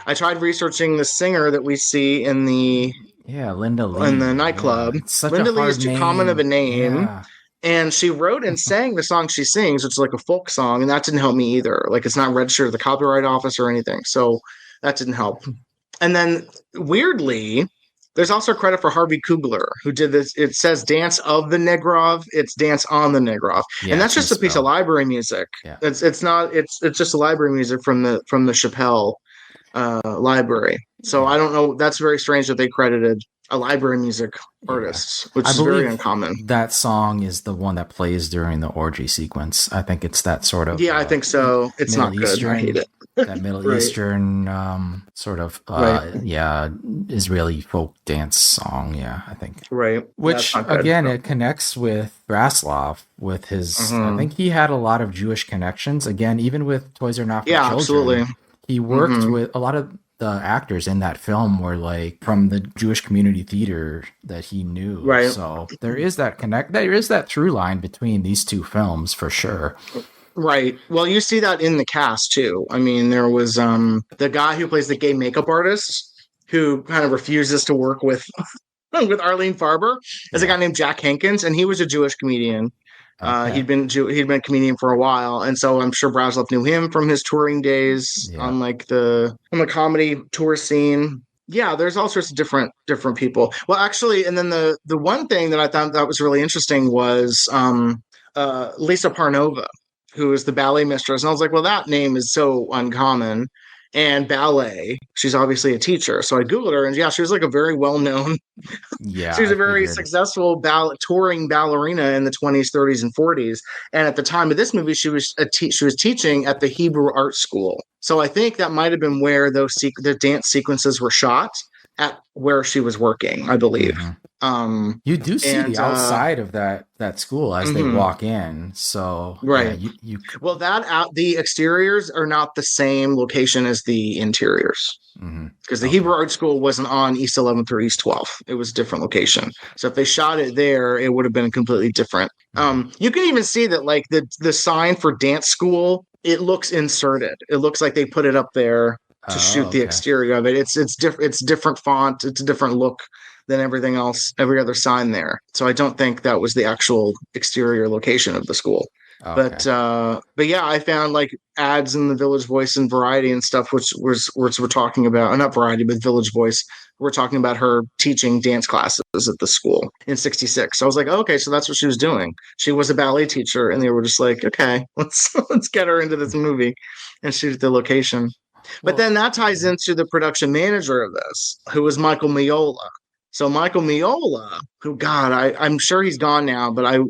I tried researching the singer that we see in the Linda Lee in the nightclub. It's such Linda a Lee hard is too name. common of a name. Yeah. And she wrote and sang the song she sings, which is like a folk song, and that didn't help me either. Like it's not registered to the Copyright Office or anything, so that didn't help. And then weirdly, there's also credit for Harvey Kugler, who did this. It says "Dance of the Negrov." It's "Dance on the Negrov," and that's just a piece of library music. Yeah. It's not. It's just a library music from the Chappelle library. So I don't know. That's very strange that they credited a library music artist, which is very uncommon. That song is the one that plays during the orgy sequence. I think it's that sort of. Yeah, I think so. It's not good. I hate it. That Middle Eastern sort of Israeli folk dance song. Yeah, I think. Right. Which again, it connects with Brasloff with his. I think he had a lot of Jewish connections. Again, even with Toys Are Not for Children. Absolutely. He worked with a lot of the actors in that film were like from the Jewish community theater that he knew. Right. So there is that there is that through line between these two films for sure. Right. Well, you see that in the cast too. I mean, there was the guy who plays the gay makeup artist who kind of refuses to work with Arlene Farber as a guy named Jack Hankins, and he was a Jewish comedian. Okay. He'd been a comedian for a while, and so I'm sure Brasloff knew him from his touring days on like on the comedy tour scene. Yeah, there's all sorts of different people. Well, actually, and then the one thing that I thought that was really interesting was Lisa Parnova, who is the ballet mistress, and I was like, well, that name is so uncommon. And ballet, she's obviously a teacher. So I Googled her, and she was like a very well-known, she was a very successful touring ballerina in the 20s, 30s, and 40s. And at the time of this movie, she was teaching at the Hebrew Art School. So I think that might have been where the dance sequences were shot, at where she was working, I believe. Mm-hmm. You do see the outside of that school as they walk in. So right, you well, the exteriors are not the same location as the interiors, because the Hebrew Art School wasn't on East 11th or East 12th. It was a different location. So if they shot it there, it would have been completely different. You can even see that, like the sign for dance school, it looks inserted. It looks like they put it up there to shoot the exterior of it. It's different font. It's a different look than everything else, every other sign there. So I don't think that was the actual exterior location of the school. Okay. But yeah, I found like ads in the Village Voice and Variety and stuff, which we're talking about, not Variety, but Village Voice. We're talking about her teaching dance classes at the school in '66. So I was like, okay, so that's what she was doing. She was a ballet teacher, and they were just like, okay, let's get her into this movie and shoot the location. But then that ties into the production manager of this, who was Michael Miola. So Michael Miola, who, God, I'm sure he's gone now, but I've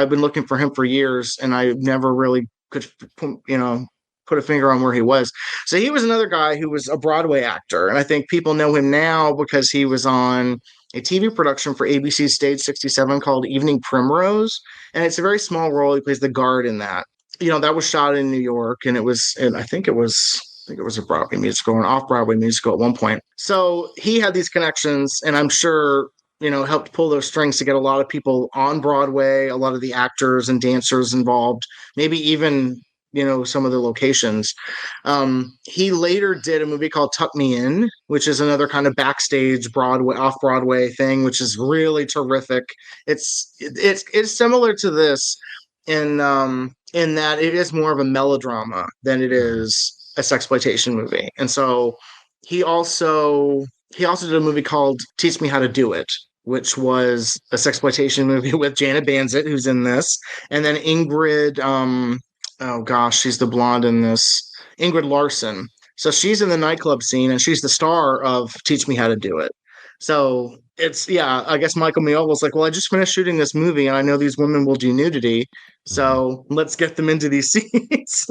been looking for him for years, and I never really could, put a finger on where he was. So he was another guy who was a Broadway actor, and I think people know him now because he was on a TV production for ABC's Stage 67 called Evening Primrose, and it's a very small role. He plays the guard in that. That was shot in New York, and I think it was a Broadway musical, an off-Broadway musical at one point. So he had these connections, and I'm sure, helped pull those strings to get a lot of people on Broadway, a lot of the actors and dancers involved, maybe even, some of the locations. He later did a movie called Tuck Me In, which is another kind of backstage Broadway, off-Broadway thing, which is really terrific. It's similar to this in that it is more of a melodrama than it is a sexploitation movie. And so he also did a movie called Teach Me How to Do It, which was a sexploitation movie with Janet Banzett, who's in this, and then Ingrid, she's the blonde in this, Ingrid Larson. So she's in the nightclub scene, and she's the star of Teach Me How to Do It. So I guess Michael Miola was like, well, I just finished shooting this movie, and I know these women will do nudity, so let's get them into these scenes.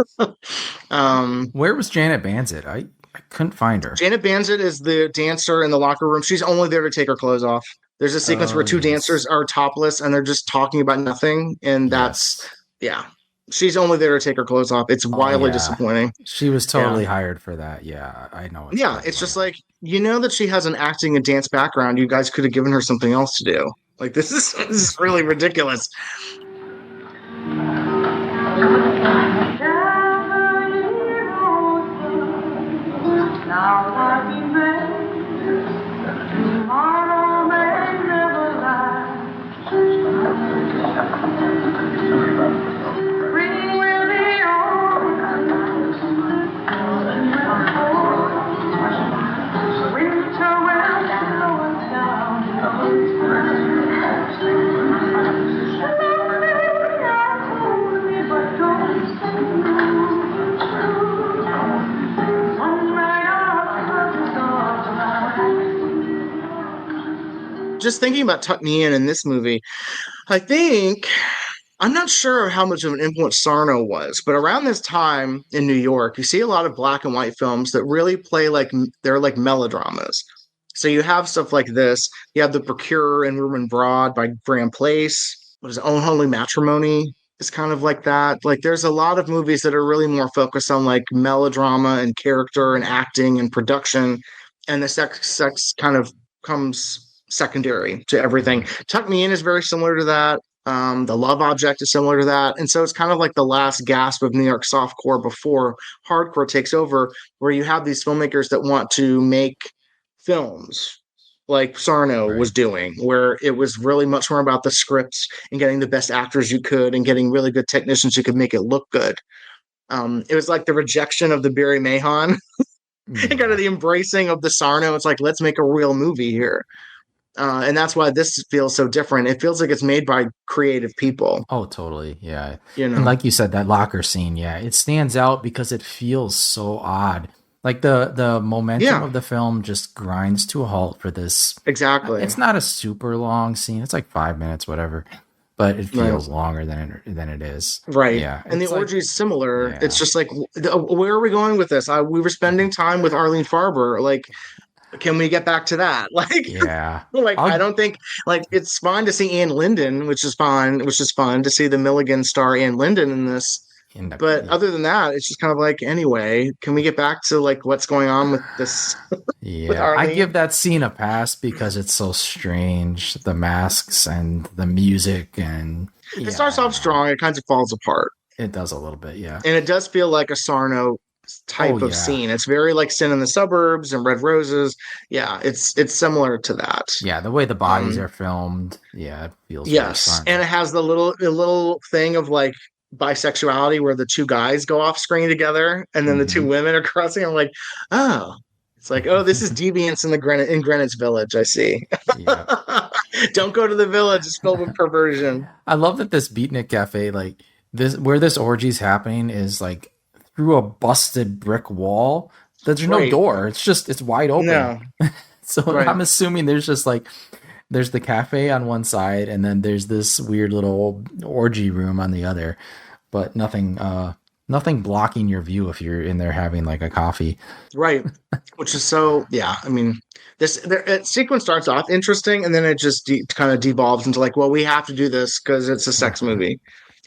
Where was Janet Banzett? I couldn't find her. Janet Banzett is the dancer in the locker room. She's only there to take her clothes off. There's a sequence where two dancers are topless, and they're just talking about nothing, and she's only there to take her clothes off. It's wildly disappointing. She was totally hired for that. Yeah, I know. It's just like, that she has an acting and dance background. You guys could have given her something else to do. Like, this is really ridiculous. Now I remember tomorrow may never last. Spring will be on. Winter will slow us down. Just thinking about Tuck Me In this movie, I'm not sure how much of an influence Sarno was, but around this time in New York, you see a lot of black and white films that really play like they're like melodramas. So you have stuff like this. You have The Procurer and Room and Broad by Graham Place. What is it? Own Holy Matrimony is kind of like that. Like there's a lot of movies that are really more focused on like melodrama and character and acting and production, and the sex kind of comes secondary to everything. Tuck Me In is very similar to that. The Love Object is similar to that. And so it's kind of like the last gasp of New York softcore before hardcore takes over, where you have these filmmakers that want to make films like Sarno was doing, where it was really much more about the scripts and getting the best actors you could and getting really good technicians who could make it look good. It was like the rejection of the Barry Mahon and kind of the embracing of the Sarno. It's like, let's make a real movie here. And that's why this feels so different. It feels like it's made by creative people. Oh, totally. Yeah. You know? And like you said, that locker scene, it stands out because it feels so odd. Like the momentum of the film just grinds to a halt for this. Exactly. It's not a super long scene. It's like 5 minutes, whatever. But it feels longer than it is. Right. Yeah. And the orgy is similar. Yeah. It's just like, where are we going with this? We were spending time with Arlene Farber. Like, can we get back to that? Like, I don't think, like, it's fine to see Ann Linden, which is fun to see the Milligan star Ann Linden in this. But other than that, it's just kind of like, anyway, can we get back to like what's going on with this? Yeah, I give that scene a pass because it's so strange. The masks and the music, and it starts off strong. It kind of falls apart. It does a little bit, yeah. And it does feel like a Sarno type of scene. It's very like Sin in the Suburbs and Red Roses. Yeah, it's similar to that. Yeah, the way the bodies are filmed. Yeah, it feels and it has the little thing of like bisexuality where the two guys go off screen together and then the two women are crossing. I'm like, oh, it's like, oh, this is deviance in Greenwich Village. I see. Yeah. Don't go to the village. It's filled with perversion. I love that this Beatnik cafe, like this, where this orgy's happening, is like through a busted brick wall. There's no door. It's wide open. No. So I'm assuming there's just like, there's the cafe on one side, and then there's this weird little orgy room on the other, but nothing blocking your view if you're in there having like a coffee. Right. Which is so, I mean, this sequence starts off interesting, and then it just kind of devolves into like, well, we have to do this because it's a sex movie.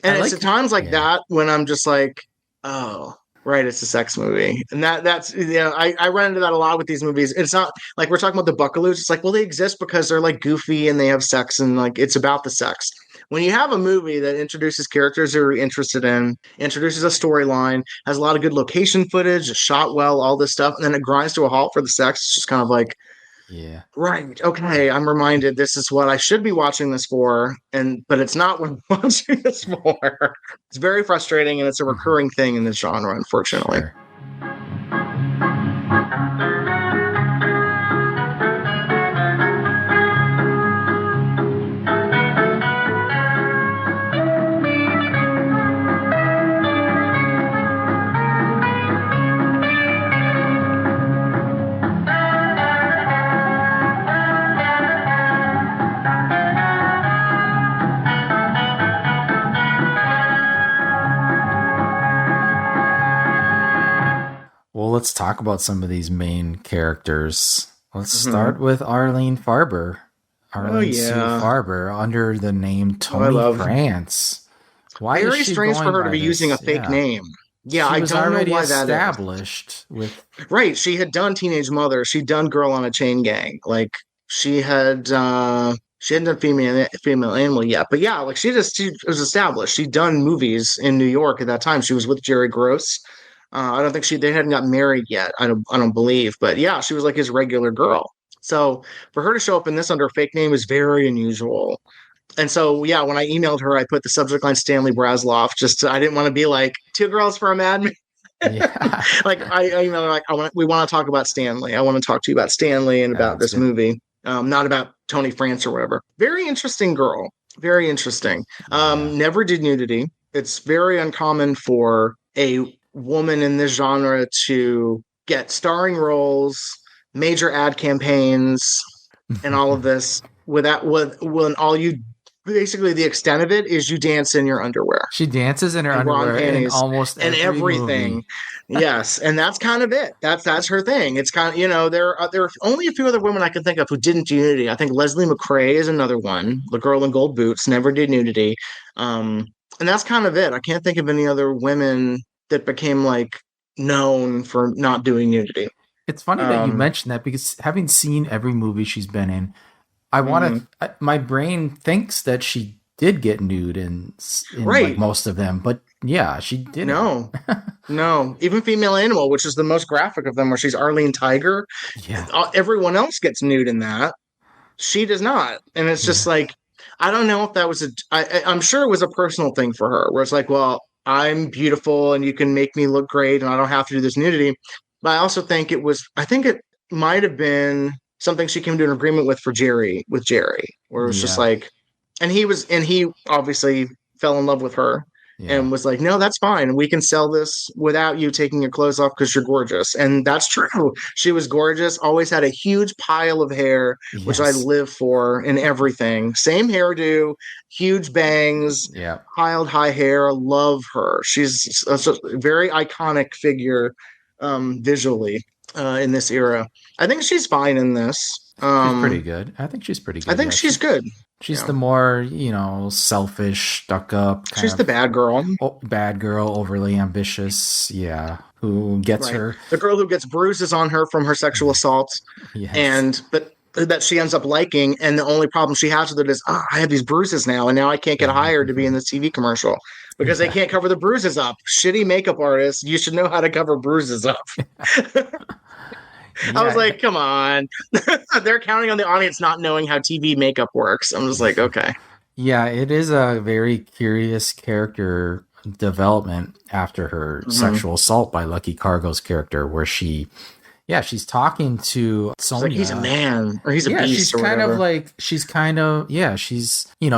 And it's at times like that when I'm just like, oh, right, it's a sex movie. And that's I run into that a lot with these movies. It's not like we're talking about the Buckaloos. It's like, well, they exist because they're like goofy and they have sex and like it's about the sex. When you have a movie that introduces characters you're interested in, introduces a storyline, has a lot of good location footage, is shot well, all this stuff, and then it grinds to a halt for the sex, it's just kind of like, right, okay, I'm reminded this is what I should be watching this for, but it's not what I'm watching this for. It's very frustrating, and it's a recurring thing in this genre, unfortunately. Sure. Let's talk about some of these main characters. Let's start with Arlene Farber. Arlene Sue Farber, under the name Tony France. Why very is she strange for her to be using a fake name. Yeah, I don't know why that established with right. She had done Teenage Mother. She'd done Girl on a Chain Gang. Like she hadn't done Female Animal yet. But yeah, like she was established. She'd done movies in New York at that time. She was with Jerry Gross. I don't think they hadn't got married yet. I don't believe, but yeah, she was like his regular girl. So for her to show up in this under a fake name is very unusual. And so, yeah, when I emailed her, I put the subject line Stanley Brasloff. I didn't want to be like 2 girls for a madman. Yeah. Like I emailed her like, we want to talk about Stanley. I want to talk to you about Stanley and about this movie, not about Tony France or whatever. Very interesting girl. Very interesting. Never did nudity. It's very uncommon for a woman in this genre to get starring roles, major ad campaigns, and all of this when all you basically the extent of it is you dance in your underwear. She dances in her underwear in almost everything. Movie. Yes, and that's kind of it. That's her thing. It's kind of there are only a few other women I can think of who didn't do nudity. I think Leslie McRae is another one. The girl in gold boots never did nudity, and that's kind of it. I can't think of any other women that became like known for not doing nudity. It's funny that you mentioned that because having seen every movie she's been in, my brain thinks that she did get nude in like most of them, but yeah, she didn't. No. Even Female Animal, which is the most graphic of them, where she's Arlene Tiger. Yeah. Everyone else gets nude in that. She does not. And it's just like, I don't know if that was I'm sure it was a personal thing for her, where it's like, well, I'm beautiful and you can make me look great and I don't have to do this nudity. But I also think it might have been something she came to an agreement with Jerry, where it was just like, and he obviously fell in love with her and was like, no, that's fine. We can sell this without you taking your clothes off because you're gorgeous. And that's true. She was gorgeous, always had a huge pile of hair, which I live for in everything. Same hairdo, huge bangs, piled high hair. Love her. She's a very iconic figure visually in this era. I think she's fine in this. She's pretty good. I think she's pretty good. I think she's good. She's the more, selfish, stuck up. She's the bad girl. Bad girl, overly ambitious. Yeah. Who gets her. The girl who gets bruises on her from her sexual assault. Yes. But that she ends up liking. And the only problem she has with it is, I have these bruises now. And now I can't get hired to be in this TV commercial because they can't cover the bruises up. Shitty makeup artists. You should know how to cover bruises up. I was like, come on. They're counting on the audience not knowing how TV makeup works. I'm just like, okay. Yeah, it is a very curious character development after her sexual assault by Lucky Kargo's character, where she's talking to Sonia. Like he's a man or he's a beast. She's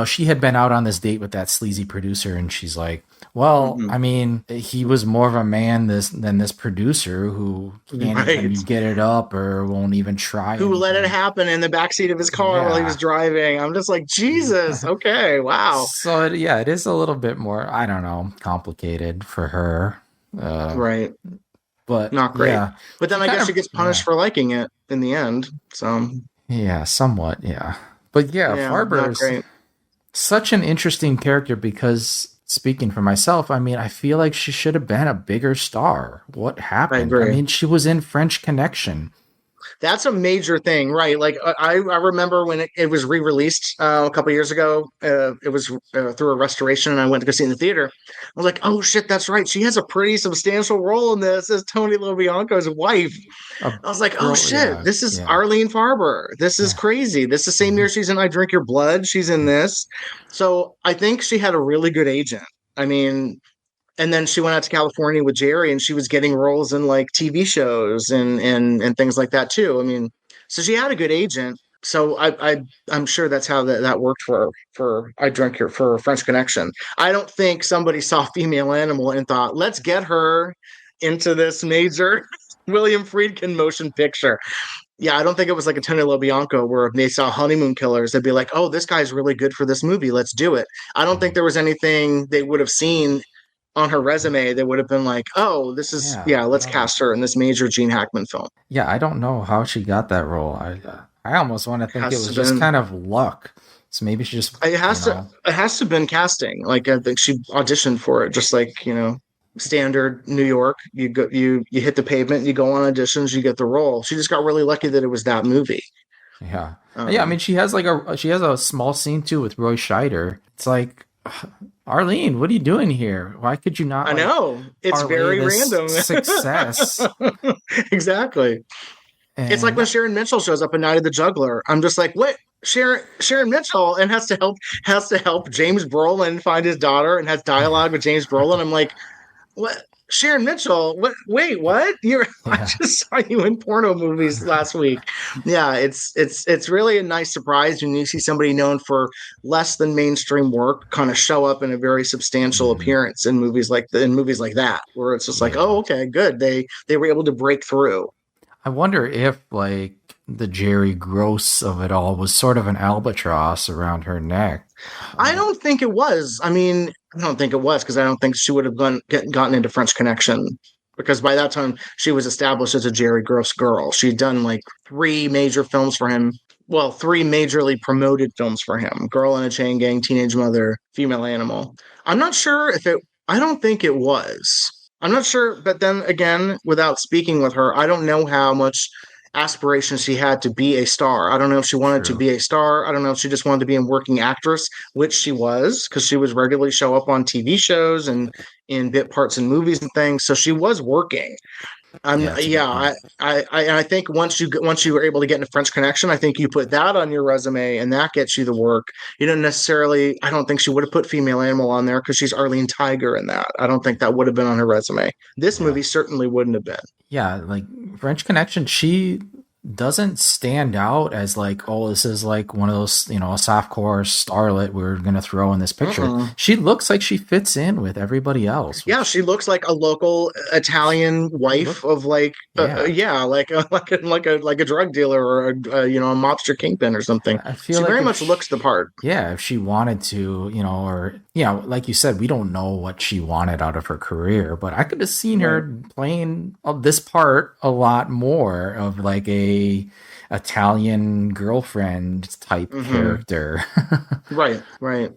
she had been out on this date with that sleazy producer, and she's like, well, I mean, he was more of a man than this producer who can't even get it up or won't even try. Who let it happen in the backseat of his car while he was driving. I'm just like, Jesus, okay, wow. So, it is a little bit more, I don't know, complicated for her. Right. But not great. Yeah. But then I guess she gets punished for liking it in the end. So yeah, somewhat, yeah. But Farber is such an interesting character because, speaking for myself, I mean, I feel like she should have been a bigger star. What happened? I mean, she was in French Connection. That's a major thing, right? Like I remember when it was re-released a couple years ago. It was through a restoration, and I went to go see it in the theater. I was like, "Oh shit, that's right. She has a pretty substantial role in this as Tony LoBianco's wife." I was like, "Oh shit, this is Arlene Farber. This is crazy. This is the same year she's in I Drink Your Blood. She's in this." So I think she had a really good agent. I mean. And then she went out to California with Jerry, and she was getting roles in like TV shows and things like that too. I mean, so she had a good agent. So I'm sure that's how that worked for I Drink Your for French Connection. I don't think somebody saw Female Animal and thought, let's get her into this major William Friedkin motion picture. Yeah, I don't think it was like a Tony LoBianco where if they saw Honeymoon Killers, they'd be like, oh, this guy's really good for this movie. Let's do it. I don't think there was anything they would have seen on her resume that would have been like, oh, this is, let's cast her in this major Gene Hackman film. Yeah, I don't know how she got that role. I almost want to think it was just kind of luck. So maybe she just... It has to have been casting. Like, I think she auditioned for it, just like, standard New York. You go, you hit the pavement, you go on auditions, you get the role. She just got really lucky that it was that movie. Yeah. I mean, she has a small scene too with Roy Scheider. It's like... Arlene, what are you doing here? Why could you not? I know. It's very random. Success. Exactly. And it's like when Sharon Mitchell shows up in Night of the Juggler. I'm just like, what? Sharon Mitchell and has to help James Brolin find his daughter and has dialogue with James Brolin. I'm like, what? Sharon Mitchell? What? Wait, what? I just saw you in porno movies last week. Yeah, it's really a nice surprise when you see somebody known for less than mainstream work kind of show up in a very substantial appearance in movies like that, where it's just like, oh, okay, good. They were able to break through. I wonder if like the Jerry Gross of it all was sort of an albatross around her neck. I don't think it was. I mean, I don't think it was because I don't think she would have gotten into French Connection because by that time she was established as a Jerry Gross girl. She'd done like 3 major films for him. Well, 3 majorly promoted films for him. Girl in a Chain Gang, Teenage Mother, Female Animal. I'm not sure I don't think it was. I'm not sure. But then again, without speaking with her, I don't know how much aspirations she had to be a star. I don't know if she wanted to be a star. I don't know if she just wanted to be a working actress, which she was, because she was regularly show up on TV shows and in bit parts in movies and things. So she was working. I think once you were able to get into French Connection, I think you put that on your resume and that gets you the work. You don't necessarily. I don't think she would have put Female Animal on there because she's Arlene Tiger in that. I don't think that would have been on her resume. This movie certainly wouldn't have been. Yeah, like French Connection, she doesn't stand out as like, oh, this is like one of those, a softcore starlet we're going to throw in this picture. She looks like she fits in with everybody else. Yeah, she looks like a local Italian wife of like, like a drug dealer or a mobster kingpin or something. I feel she like very much looks the part. Yeah, if she wanted to, like you said, we don't know what she wanted out of her career, but I could have seen her playing this part a lot more of like a Italian girlfriend type character. Right.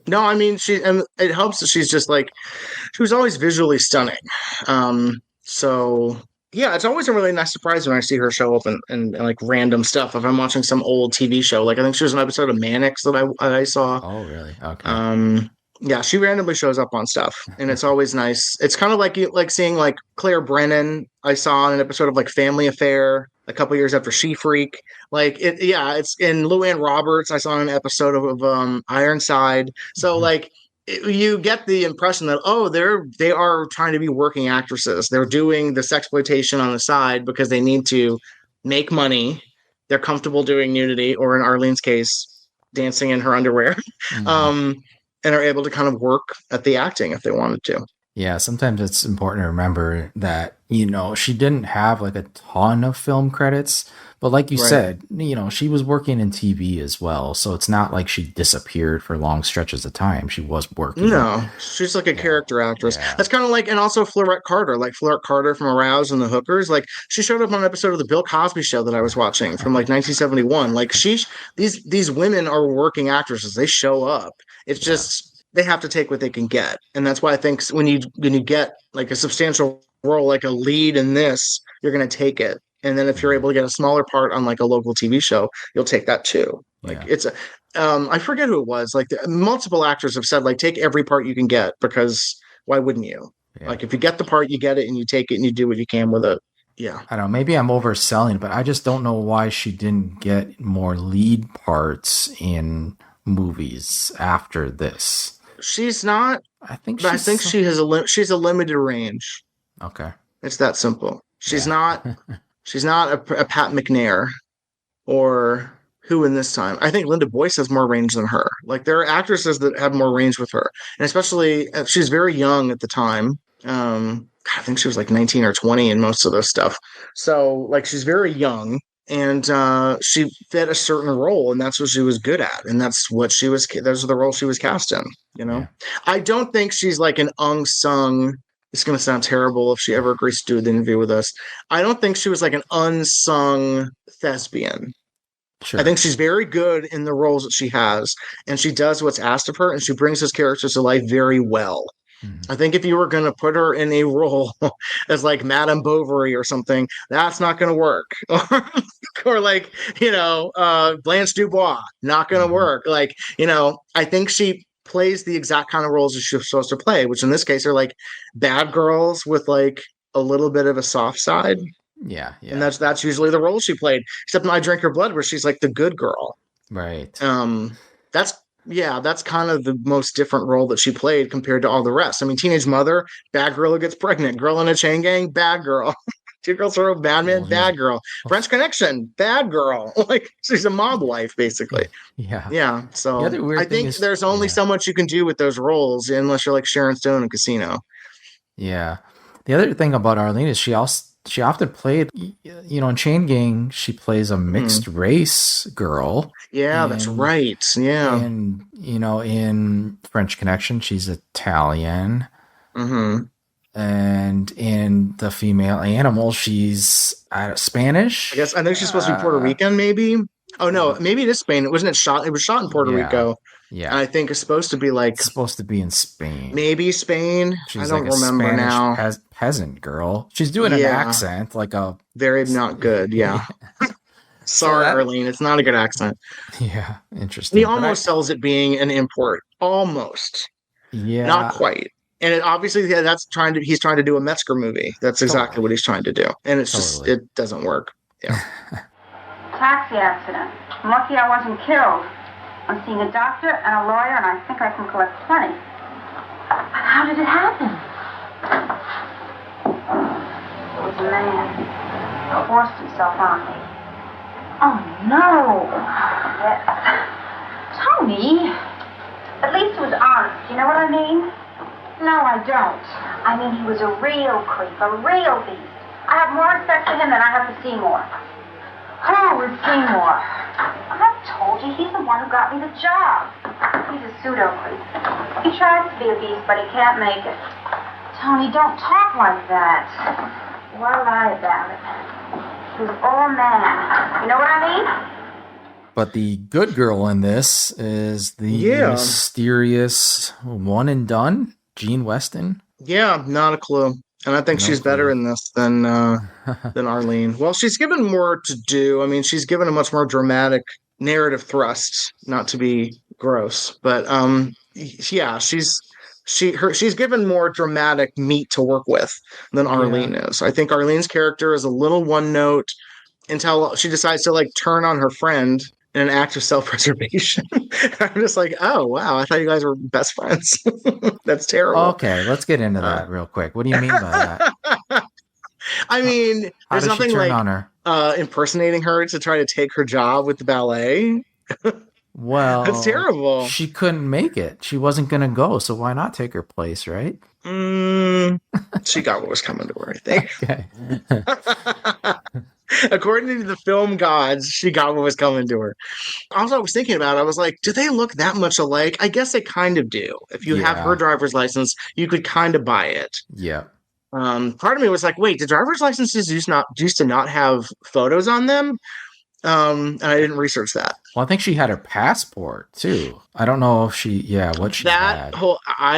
No, I mean, and it helps that she's just like, she was always visually stunning. So yeah, it's always a really nice surprise when I see her show up in like random stuff. If I'm watching some old TV show, like I think she was an episode of Maniac that I saw. Oh, really? Okay. Yeah, she randomly shows up on stuff, and it's always nice. It's kind of like seeing like Claire Brennan. I saw in an episode of like Family Affair a couple years after She Freak. Like it, yeah. It's in Luann Roberts. I saw an episode of Ironside. So like you get the impression that they are trying to be working actresses. They're doing the sexploitation on the side because they need to make money. They're comfortable doing nudity, or in Arlene's case, dancing in her underwear. And are able to kind of work at the acting if they wanted to. Yeah, sometimes it's important to remember that, she didn't have like a ton of film credits, but like you said, she was working in TV as well. So it's not like she disappeared for long stretches of time. She was working. No, she's like a character actress. Yeah. That's kind of like, and also Fleurette Carter from Aroused and the Hookers. Like she showed up on an episode of the Bill Cosby Show that I was watching from like 1971. Like these women are working actresses. They show up. It's just they have to take what they can get, and that's why I think when you get like a substantial role, like a lead in this, you're going to take it. And then if you're able to get a smaller part on like a local TV show, you'll take that too. Like it's I forget who it was. Like multiple actors have said, like take every part you can get because why wouldn't you? Yeah. Like if you get the part, you get it, and you take it, and you do what you can with it. Yeah, I don't know. Maybe I'm overselling, but I just don't know why she didn't get more lead parts in movies after this. She's not. I think she has she's a limited range. Okay, it's that simple. She's not. She's not a Pat McNair or who in this time. I think Linda Boyce has more range than her. Like there are actresses that have more range with her, and especially she's very young at the time. I think she was like 19 or 20 in most of this stuff. So like she's very young. And she fit a certain role, and that's what she was good at, and that's what she was. Those are the roles she was cast in. I don't think she's like an unsung. It's going to sound terrible if she ever agrees to do the interview with us. I don't think she was like an unsung thespian. Sure. I think she's very good in the roles that she has, and she does what's asked of her, and she brings those characters to life very well. I think if you were going to put her in a role as like Madame Bovary or something, that's not going to work. Or like, Blanche Dubois, not going to work. Like, I think she plays the exact kind of roles that she's supposed to play, which in this case are like bad girls with like a little bit of a soft side. Yeah. And that's usually the role she played, except in I Drink Your Blood, where she's like the good girl. Right. That's kind of the most different role that she played compared to all the rest. I mean, Teenage Mother, bad girl who gets pregnant, girl in a chain gang, bad girl. Two Girls Throw Madman, bad girl. French Connection, bad girl. Like she's a mob wife, basically. Yeah. So I think there's only so much you can do with those roles unless you're like Sharon Stone in Casino. Yeah. The other thing about Arlene is she often played, in Chain Gang, she plays a mixed race girl. Yeah, that's right. Yeah. And, in French Connection, she's Italian. Mm-hmm. And in The Female Animal, she's Spanish. I think she's supposed to be Puerto Rican, maybe. Oh no, maybe it is Spain. It was shot in Puerto Rico. Yeah. And I think it's supposed to be in Spain. Maybe Spain. She's I don't remember Spanish now. Peasant girl. She's doing an accent, like a very not good. Yeah. Sorry, Arlene. It's not a good accent. Yeah, interesting. He almost sells it being an import. Almost. Yeah. Not quite. And it obviously, he's trying to do a Metzger movie. That's exactly what he's trying to do. And it's just, it doesn't work. Yeah. Taxi accident. I'm lucky I wasn't killed. I'm seeing a doctor and a lawyer, and I think I can collect plenty. But how did it happen? It was a man who forced himself on me. Oh, no. Yes. Tony. At least it was honest. You know what I mean? No, I don't. I mean, he was a real creep, a real beast. I have more respect for him than I have for Seymour. Who is Seymour? I told you, he's the one who got me the job. He's a pseudo-creep. He tries to be a beast, but he can't make it. Tony, don't talk like that. Why lie about it? He was all man. You know what I mean? But the good girl in this is the mysterious one and done, Jean Weston. Yeah, not a clue. And I think she's better in this than Arlene. Well, she's given more to do. I mean, she's given a much more dramatic narrative thrust, not to be gross, but she's given more dramatic meat to work with than Arlene is. I think Arlene's character is a little one note until she decides to like turn on her friend in an act of self-preservation. I'm just like, oh wow, I thought you guys were best friends. That's terrible. Okay, let's get into that real quick. What do you mean by that? I mean, there's nothing like on her? Impersonating her to try to take her job with the ballet. Well, that's terrible. She couldn't make it. She wasn't going to go, so why not take her place, right? She got what was coming to her, I think. Okay. According to the film gods, she got what was coming to her. Also, I was thinking about it. I was like, do they look that much alike? I guess they kind of do. If you have her driver's license, you could kind of buy it. Yeah. Part of me was like, wait, did driver's licenses used to not have photos on them? And I didn't research that. Well, I think she had her passport too. I don't know if I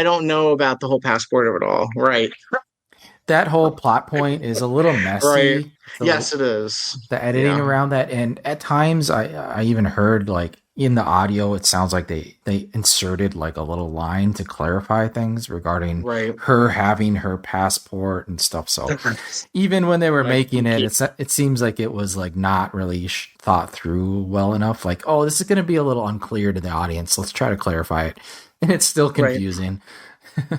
don't know about the whole passport of it all. Right. That whole plot point is a little messy. Right. Yes, it is. The editing around that. And at times I even heard like in the audio, it sounds like they inserted like a little line to clarify things regarding her having her passport and stuff. So even when they were making it, it seems like it was like not really thought through well enough. Like, oh, this is going to be a little unclear to the audience. Let's try to clarify it. And it's still confusing.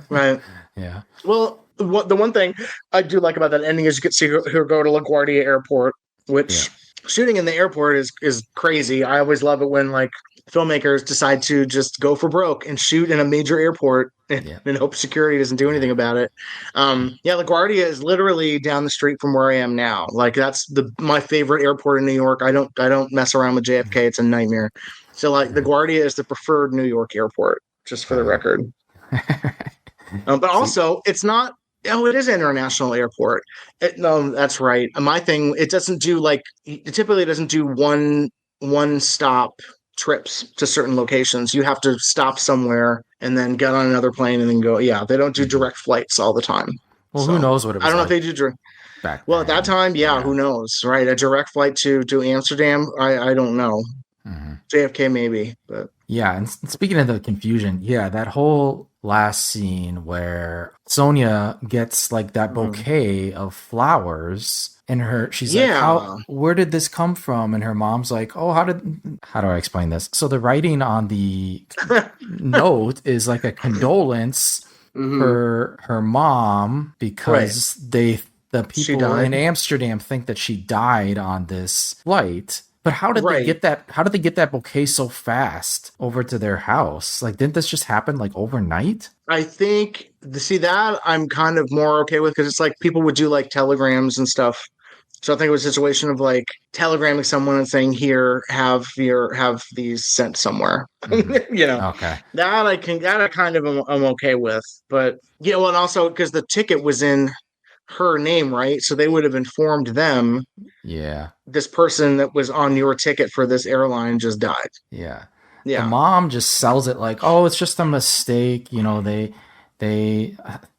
Right. Yeah. Well, the one thing I do like about that ending is you get to see her go to LaGuardia Airport, which shooting in the airport is crazy. I always love it when like filmmakers decide to just go for broke and shoot in a major airport and hope security doesn't do anything about it. LaGuardia is literally down the street from where I am now. Like that's my favorite airport in New York. I don't mess around with JFK. It's a nightmare. So like LaGuardia is the preferred New York airport, just for the record. But also it's not. Oh, it is an international airport. No, that's right. My thing, it typically doesn't do one stop trips to certain locations. You have to stop somewhere and then get on another plane and then go. Yeah, they don't do direct flights all the time. Well, who knows what it was? I don't know if they do back well, at that time, who knows, right? A direct flight to Amsterdam, I don't know. Mm-hmm. JFK maybe, but Yeah, and speaking of the confusion, yeah, that whole last scene where Sonia gets like that bouquet of flowers and she's like, where did this come from? And her mom's like, oh, how do I explain this? So the writing on the note is like a condolence for her mom because the people in Amsterdam think that she died on this flight. But how did they get that? How did they get that bouquet so fast over to their house? Like, didn't this just happen like overnight? I think that I'm kind of more okay with because it's like people would do like telegrams and stuff. So I think it was a situation of like telegramming someone and saying, "Here, have these sent somewhere." You know, okay. That I kind of I'm okay with. But you know, and also because the ticket was in her name, right? So they would have informed them. Yeah. This person that was on your ticket for this airline just died. Yeah. Yeah. The mom just sells it like, oh, it's just a mistake. You know, the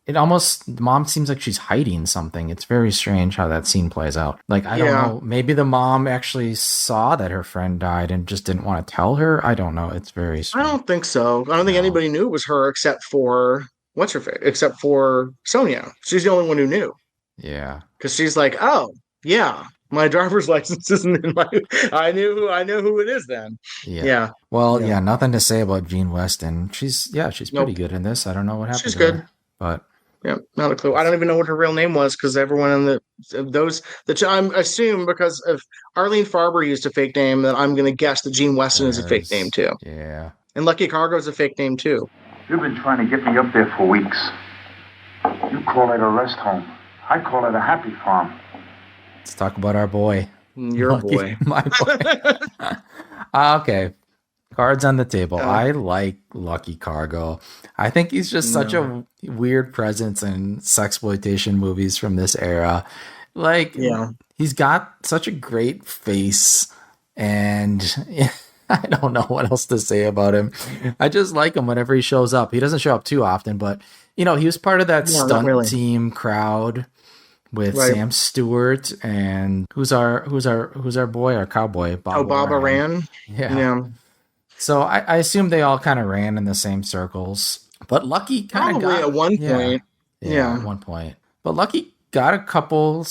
mom seems like she's hiding something. It's very strange how that scene plays out. Like, I don't know. Maybe the mom actually saw that her friend died and just didn't want to tell her. I don't know. It's very strange. I don't think so. I don't think anybody knew it was her except for except for Sonia. She's the only one who knew. Yeah. Because she's like, oh, yeah, my driver's license isn't in my. I knew who it is then. Yeah. Well, nothing to say about Jean Weston. She's pretty good in this. I don't know what happened. She's good, her, but not a clue. I don't even know what her real name was because everyone in I'm assume because of Arlene Farber used a fake name that I'm going to guess that Jean Weston is a fake name too. Yeah. And Lucky Kargo is a fake name too. You've been trying to get me up there for weeks. You call it a rest home. I call it a happy farm. Let's talk about our boy. Your boy. My boy. Okay. Cards on the table. I like Lucky Kargo. I think he's just such a weird presence in sexploitation movies from this era. Like, he's got such a great face, and I don't know what else to say about him. I just like him whenever he shows up. He doesn't show up too often, but he was part of that stunt team crowd with Sam Stewart and who's our boy, our cowboy, Bob Aran. Yeah. So I assume they all kind of ran in the same circles, but Lucky kind of got at one point. At one point. But Lucky got a couple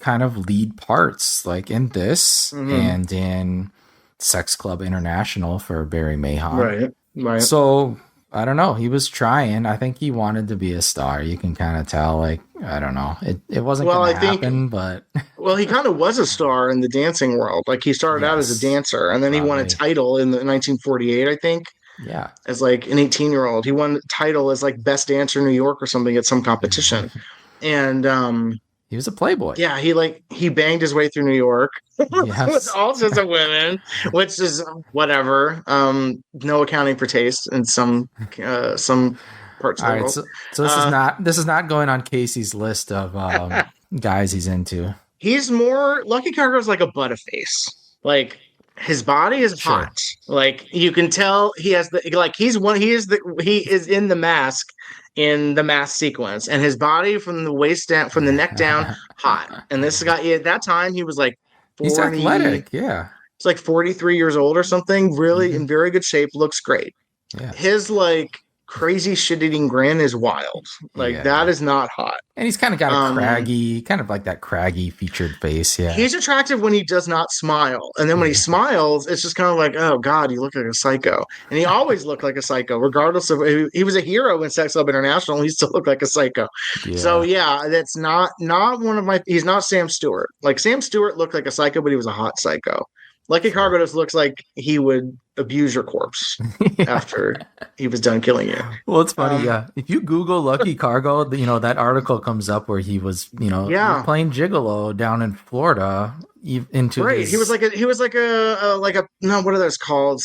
kind of lead parts, like in this and in Sex Club International for Barry Mahon. Right. So I don't know. He was trying. I think he wanted to be a star. You can kind of tell. Like, I don't know. It wasn't going to happen, but well, he kind of was a star in the dancing world. Like he started out as a dancer, and then he won a title in 1948, I think. Yeah, as like an 18-year-old, he won a title as like best dancer in New York or something at some competition, and he was a playboy. Yeah, he banged his way through New York with all sorts of women, which is whatever. No accounting for taste in some parts of the world. So this is not going on Casey's list of guys he's into. He's more Lucky Kargo's like a butterface. Like his body is hot. Like you can tell he has he is in the mask. In the mask sequence, and his body from the waist down, from the neck down, hot. And this guy at that time he was like 40, he's athletic, yeah. It's like 43 years old or something. Really in very good shape. Looks great. Yeah. His like crazy shit-eating grin is wild. Like that is not hot. And he's kind of got a craggy, kind of like that craggy featured face. Yeah, he's attractive when he does not smile, and then when he smiles, it's just kind of like, oh god, you look like a psycho. And he always looked like a psycho, regardless of he was a hero in Sex Club International. He still looked like a psycho. Yeah. So that's not one of my. He's not Sam Stewart. Like Sam Stewart looked like a psycho, but he was a hot psycho. Lucky Kargo just looks like he would abuse your corpse after he was done killing you. Well, it's funny, if you Google Lucky Kargo, that article comes up where he was, he was playing gigolo down in Florida. He was like a no, what are those called?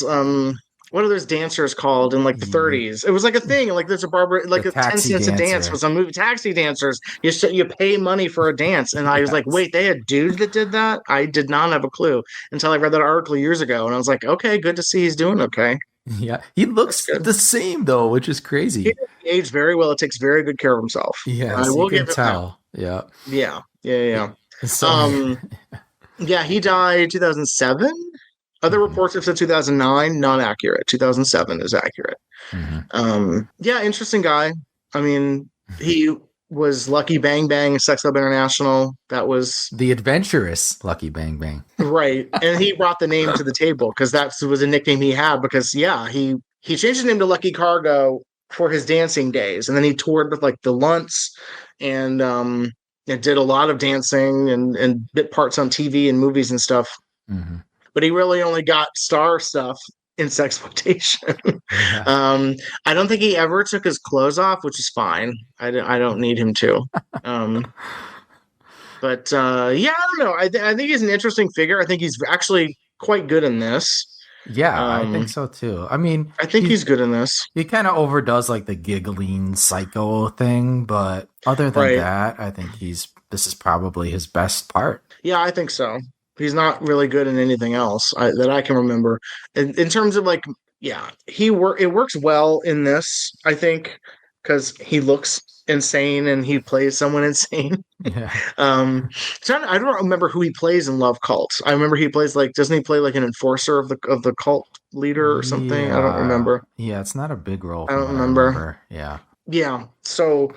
What are those dancers called in like the 30s? It was like a thing. Like there's a barber, like a 10 cents a dance was a movie. Taxi dancers. You pay money for a dance. And I was like, wait, they had dudes that did that? I did not have a clue until I read that article years ago. And I was like, okay, good to see he's doing okay. Yeah. He looks the same though, which is crazy. He aged very well. It takes very good care of himself. Yeah. I will give it tell. Yeah. Yeah. So, he died 2007. Other reports have said 2009, not accurate. 2007 is accurate. Yeah, interesting guy. I mean, he was Lucky Bang Bang, Sex Club International. That was the adventurous Lucky Bang Bang. Right. And he brought the name to the table because that was a nickname he had because, yeah, he changed his name to Lucky Kargo for his dancing days. And then he toured with like the Lunts and did a lot of dancing and bit parts on TV and movies and stuff. But he really only got star stuff in sexploitation. I don't think he ever took his clothes off, which is fine. I don't need him to. But yeah, I don't know. I think he's an interesting figure. I think he's actually quite good in this. Yeah, I think so too. I mean, I think he's good in this. He kind of overdoes like the giggling psycho thing, but other than that, I think this is probably his best part. Yeah, I think so. He's not really good in anything else that I can remember. In terms of like, yeah, it works well in this, I think, because he looks insane and he plays someone insane. Yeah. So I don't remember who he plays in Love Cult. I remember he plays like, doesn't he play like an enforcer of the cult leader or something? Yeah. I don't remember. Yeah, it's not a big role. I don't remember. Yeah. Yeah. So.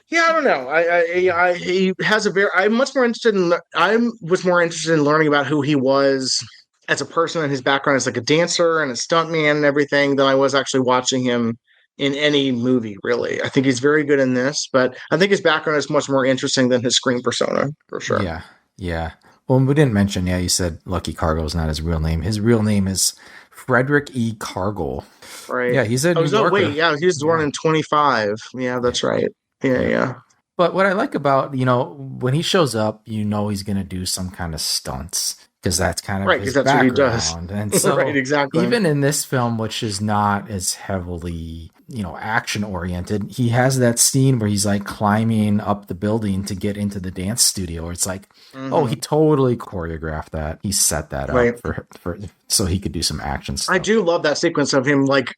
Yeah, I don't know. He has a very. I was more interested in learning about who he was as a person and his background as like a dancer and a stuntman and everything than I was actually watching him in any movie. Really, I think he's very good in this, but I think his background is much more interesting than his screen persona for sure. Yeah, yeah. Well, we didn't mention. Yeah, you said Lucky Kargo is not his real name. His real name is Frederick E. Kargo. Right. Yeah, he's a New Yorker. Wait, yeah, he was born in 25. Yeah, that's right. Yeah. But what I like about, when he shows up, he's going to do some kind of stunts because that's kind of his background. What he does. And so right, exactly. Even in this film, which is not as heavily, action oriented, he has that scene where he's like climbing up the building to get into the dance studio where it's like, oh, he totally choreographed that. He set that up for so he could do some action stuff. I do love that sequence of him like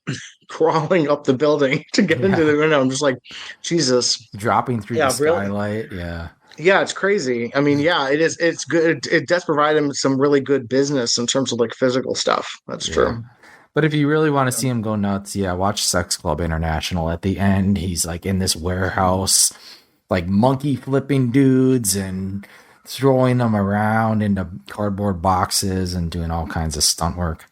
crawling up the building to get into the window. I'm just like, Jesus. Dropping through the skylight. Yeah. Yeah, it's crazy. I mean, yeah, it is. It's good. It does provide him some really good business in terms of like physical stuff. That's true. But if you really want to see him go nuts, watch Sex Club International. At the end, he's like in this warehouse, like monkey flipping dudes and throwing them around into cardboard boxes and doing all kinds of stunt work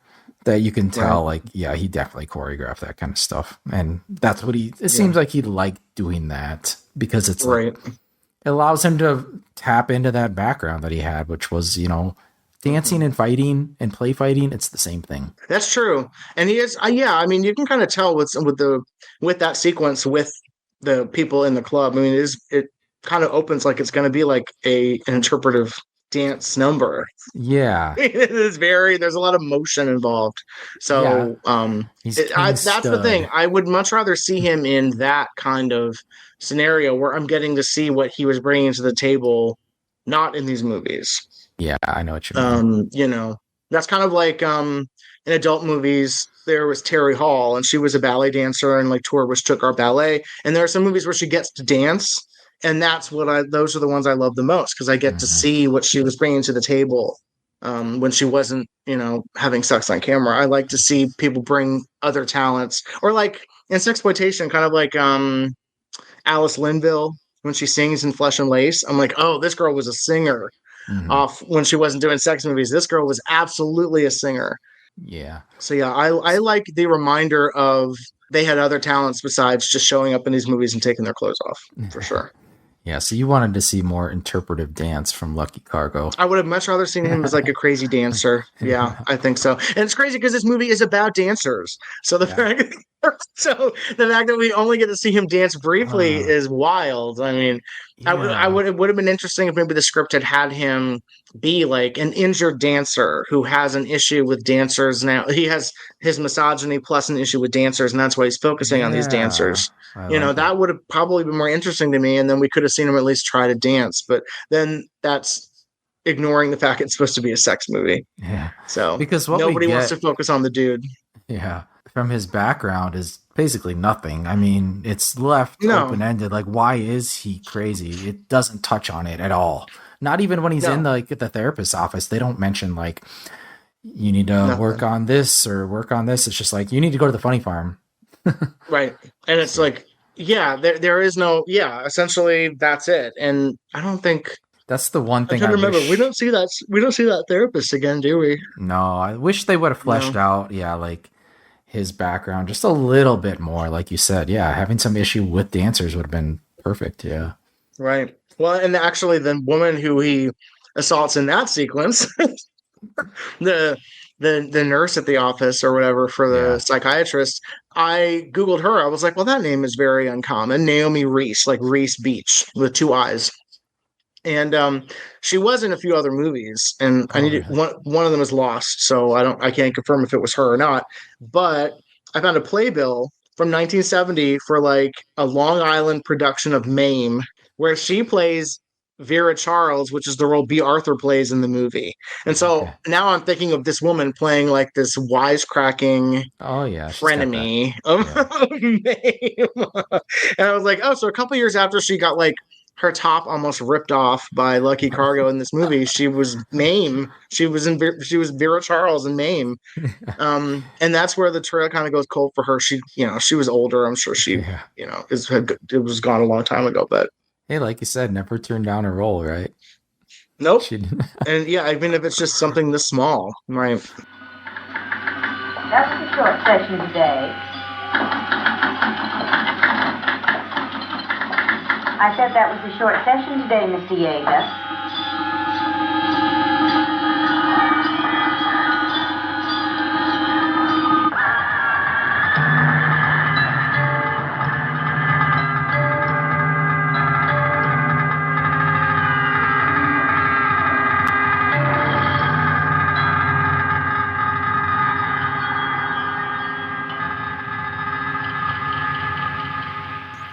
that you can tell, he definitely choreographed that kind of stuff. And that's what it seems like he liked doing that because it's it allows him to tap into that background that he had, which was, dancing and fighting and play fighting. It's the same thing. I mean, you can kind of tell with that sequence with the people in the club. I mean, it kind of opens like it's going to be like an interpretive dance number. Yeah. There's a lot of motion involved. So that's the thing. I would much rather see him in that kind of scenario where I'm getting to see what he was bringing to the table, not in these movies. Yeah, I know what you mean. That's kind of like in adult movies, there was Terry Hall and she was a ballet dancer and like toured with Stuttgart Ballet. And there are some movies where she gets to dance. And those are the ones I love the most because I get to see what she was bringing to the table when she wasn't, having sex on camera. I like to see people bring other talents or like in sexploitation, kind of like Alice Linville when she sings in Flesh and Lace. I'm like, oh, this girl was a singer off when she wasn't doing sex movies. This girl was absolutely a singer. Yeah. So yeah, I like the reminder of they had other talents besides just showing up in these movies and taking their clothes off for sure. Yeah, so you wanted to see more interpretive dance from Lucky Kargo. I would have much rather seen him as like a crazy dancer. Yeah, I think so. And it's crazy because this movie is about dancers. So the fact that we only get to see him dance briefly is wild. I mean, it would have been interesting if maybe the script had him be like an injured dancer who has an issue with dancers now. He has his misogyny plus an issue with dancers, and that's why he's focusing on these dancers. That would have probably been more interesting to me, and then we could have seen him at least try to dance. But then that's ignoring the fact it's supposed to be a sex movie. Yeah. So because nobody wants to focus on the dude. Yeah. From his background is basically nothing. I mean, it's left open-ended. Like, why is he crazy? It doesn't touch on it at all. Not even when he's in the therapist's office. They don't mention you need to work on this or work on this. It's just like, you need to go to the funny farm. Right. And it's like, yeah, there is no, essentially that's it. And I don't think that's the one thing I remember. We don't see that therapist again, do we? No, I wish they would have fleshed out, like his background just a little bit more. Like you said, having some issue with dancers would have been perfect. Yeah. Right. Well, and actually the woman who he assaults in that sequence, the nurse at the office or whatever for the psychiatrist, I Googled her. I was like, well, that name is very uncommon. Naomi Reese, like Reese Beach with 2 eyes. And she was in a few other movies, and one of them is lost, so I can't confirm if it was her or not. But I found a playbill from 1970 for like a Long Island production of Mame, where she plays Vera Charles, which is the role B. Arthur plays in the movie. And so now I'm thinking of this woman playing like this wisecracking frenemy of Mame. And I was like, so a couple years after she got like her top almost ripped off by Lucky Kargo in this movie, she was Mame. She was Vera Charles in Mame. And that's where the trail kind of goes cold for her. She was older. I'm sure she, it was gone a long time ago, but hey, like you said, never turned down a role, right? Nope. And even if it's just something this small, right? That's the short session today. I said that was a short session today, Mr. Yeager.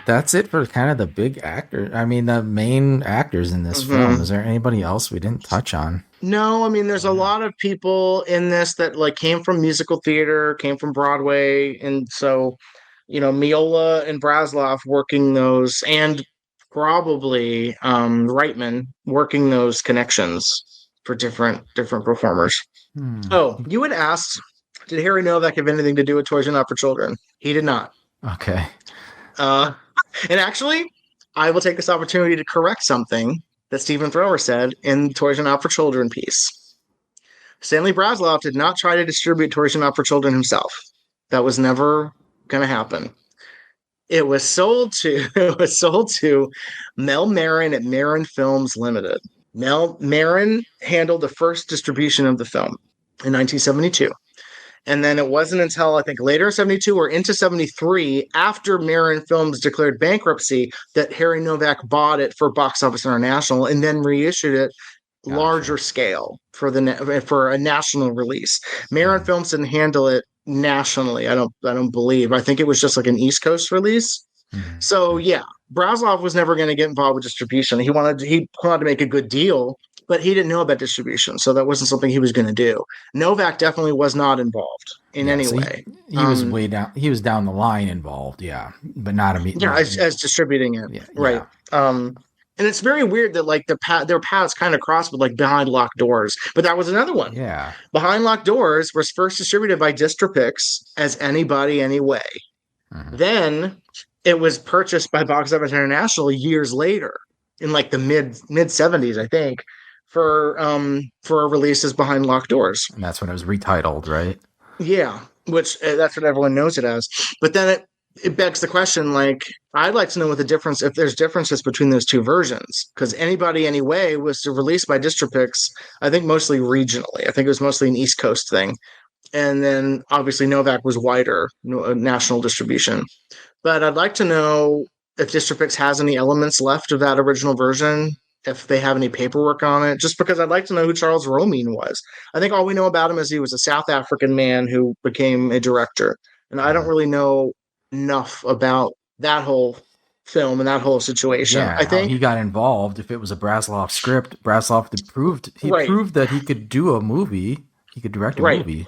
That's it for kind of the big actor. I mean, the main actors in this film. Is there anybody else we didn't touch on? No, I mean, there's a lot of people in this that like came from musical theater, came from Broadway. And so, Miola and Brasloff working those, and probably Reitman working those connections for different performers. Oh, you had asked, did Harry Novak have anything to do with Toys Are Not for Children? He did not. Okay. And actually, I will take this opportunity to correct something that Stephen Thrower said in Toys Are Not for Children piece. Stanley Brasloff did not try to distribute Toys Are Not for Children himself. That was never going to happen. It was sold to Mel Marin at Marin Films Limited. Mel Marin handled the first distribution of the film in 1972. And then it wasn't until I think later in 72 or into 73, after Marin Films declared bankruptcy, that Harry Novak bought it for Box Office International and then reissued it larger scale for a national release. Marin Films didn't handle it nationally. I don't believe. I think it was just like an East Coast release. So Brasloff was never going to get involved with distribution. He wanted to make a good deal, but he didn't know about distribution, so that wasn't something he was going to do. Novak definitely was not involved in any way. He was way down. He was down the line involved, but not immediately. Yeah, as distributing it, right? And it's very weird that like their paths kind of crossed with like Behind Locked Doors, but that was another one. Yeah, Behind Locked Doors was first distributed by Distripix as Anybody Anyway. Then it was purchased by Box Office International years later in like the mid 70s, I think, for a release as Behind Locked Doors. And that's when it was retitled, right? Yeah, which that's what everyone knows it as. But then it begs the question, like, I'd like to know if there's differences between those two versions, because Anybody Anyway was released by Distripix, I think mostly regionally. I think it was mostly an East Coast thing. And then obviously Novak was wider, national distribution. But I'd like to know if Distripix has any elements left of that original version, if they have any paperwork on it, just because I'd like to know who Charles Romine was. I think all we know about him is he was a South African man who became a director. And I don't really know enough about that whole film and that whole situation. Yeah, I think he got involved. If it was a Brasloff script, Brasloff proved that he could do a movie. He could direct a movie.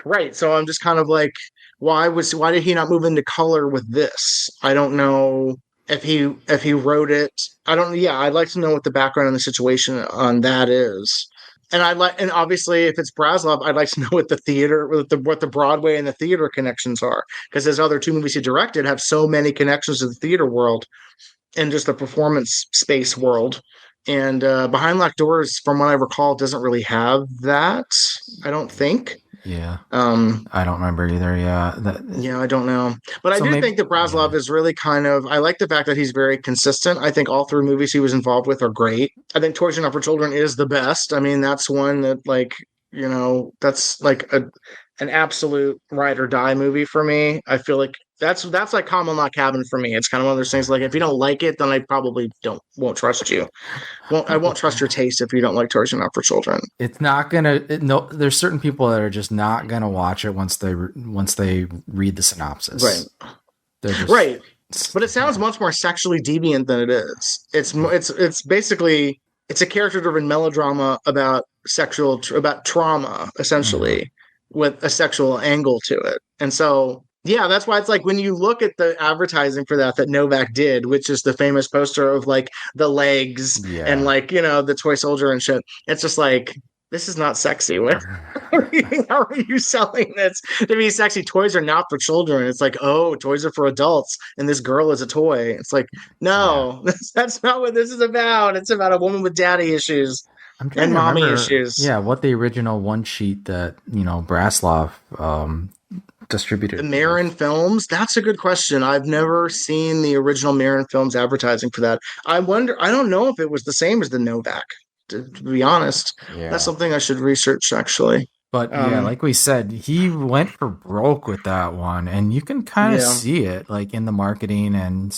Right. So I'm just kind of like, why did he not move into color with this? I don't know if he wrote it. I'd like to know what the background and the situation on that is. And and obviously, if it's Brasloff, I'd like to know what the theater, what the Broadway and the theater connections are, because his other two movies he directed have so many connections to the theater world and just the performance space world. And Behind Locked Doors, from what I recall, doesn't really have that. I don't think. Yeah. I don't remember either. Yeah. Yeah, I don't know. But so I do think that Brasloff is really kind of, I like the fact that he's very consistent. I think all three movies he was involved with are great. I think Toys Are Not for Children is the best. I mean, that's one that, like, you know, that's like an absolute ride or die movie for me. I feel like that's like Common Law Cabin for me. It's kind of one of those things, like, if you don't like it, then I probably won't trust you. I won't trust your taste if you don't like Toys Are Not for Children. It's not gonna. No, there's certain people that are just not gonna watch it once they read the synopsis. Right. Right. But it sounds much more sexually deviant than it is. It's basically, it's a character-driven melodrama about trauma, essentially, with a sexual angle to it. And so, yeah, that's why it's like, when you look at the advertising for that Novak did, which is the famous poster of, like, the legs and, like, you know, the toy soldier and shit, it's just like, this is not sexy. How are you selling this to be sexy? Toys are not for children. It's like, oh, toys are for adults, and this girl is a toy. It's like, no, that's not what this is about. It's about a woman with daddy issues and mommy issues. Yeah, what the original one sheet that, you know, Brasloff distributed. The Marin Films? That's a good question. I've never seen the original Marin Films advertising for that. I don't know if it was the same as the Novak, to be honest. Yeah. That's something I should research, actually. But yeah, like we said, he went for broke with that one, and you can kind of see it, like, in the marketing, and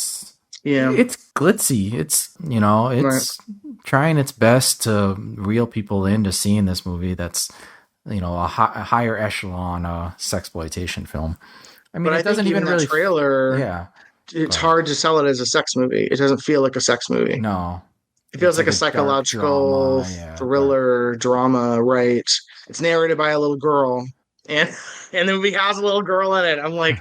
it's glitzy. It's, you know, it's trying its best to reel people into seeing this movie that's, you know, a higher echelon sexploitation film. I mean, but it doesn't even really trailer. Yeah, it's hard to sell it as a sex movie. It doesn't feel like a sex movie. No, it feels like a psychological thriller drama, right? It's narrated by a little girl, and the movie has a little girl in it. I'm like,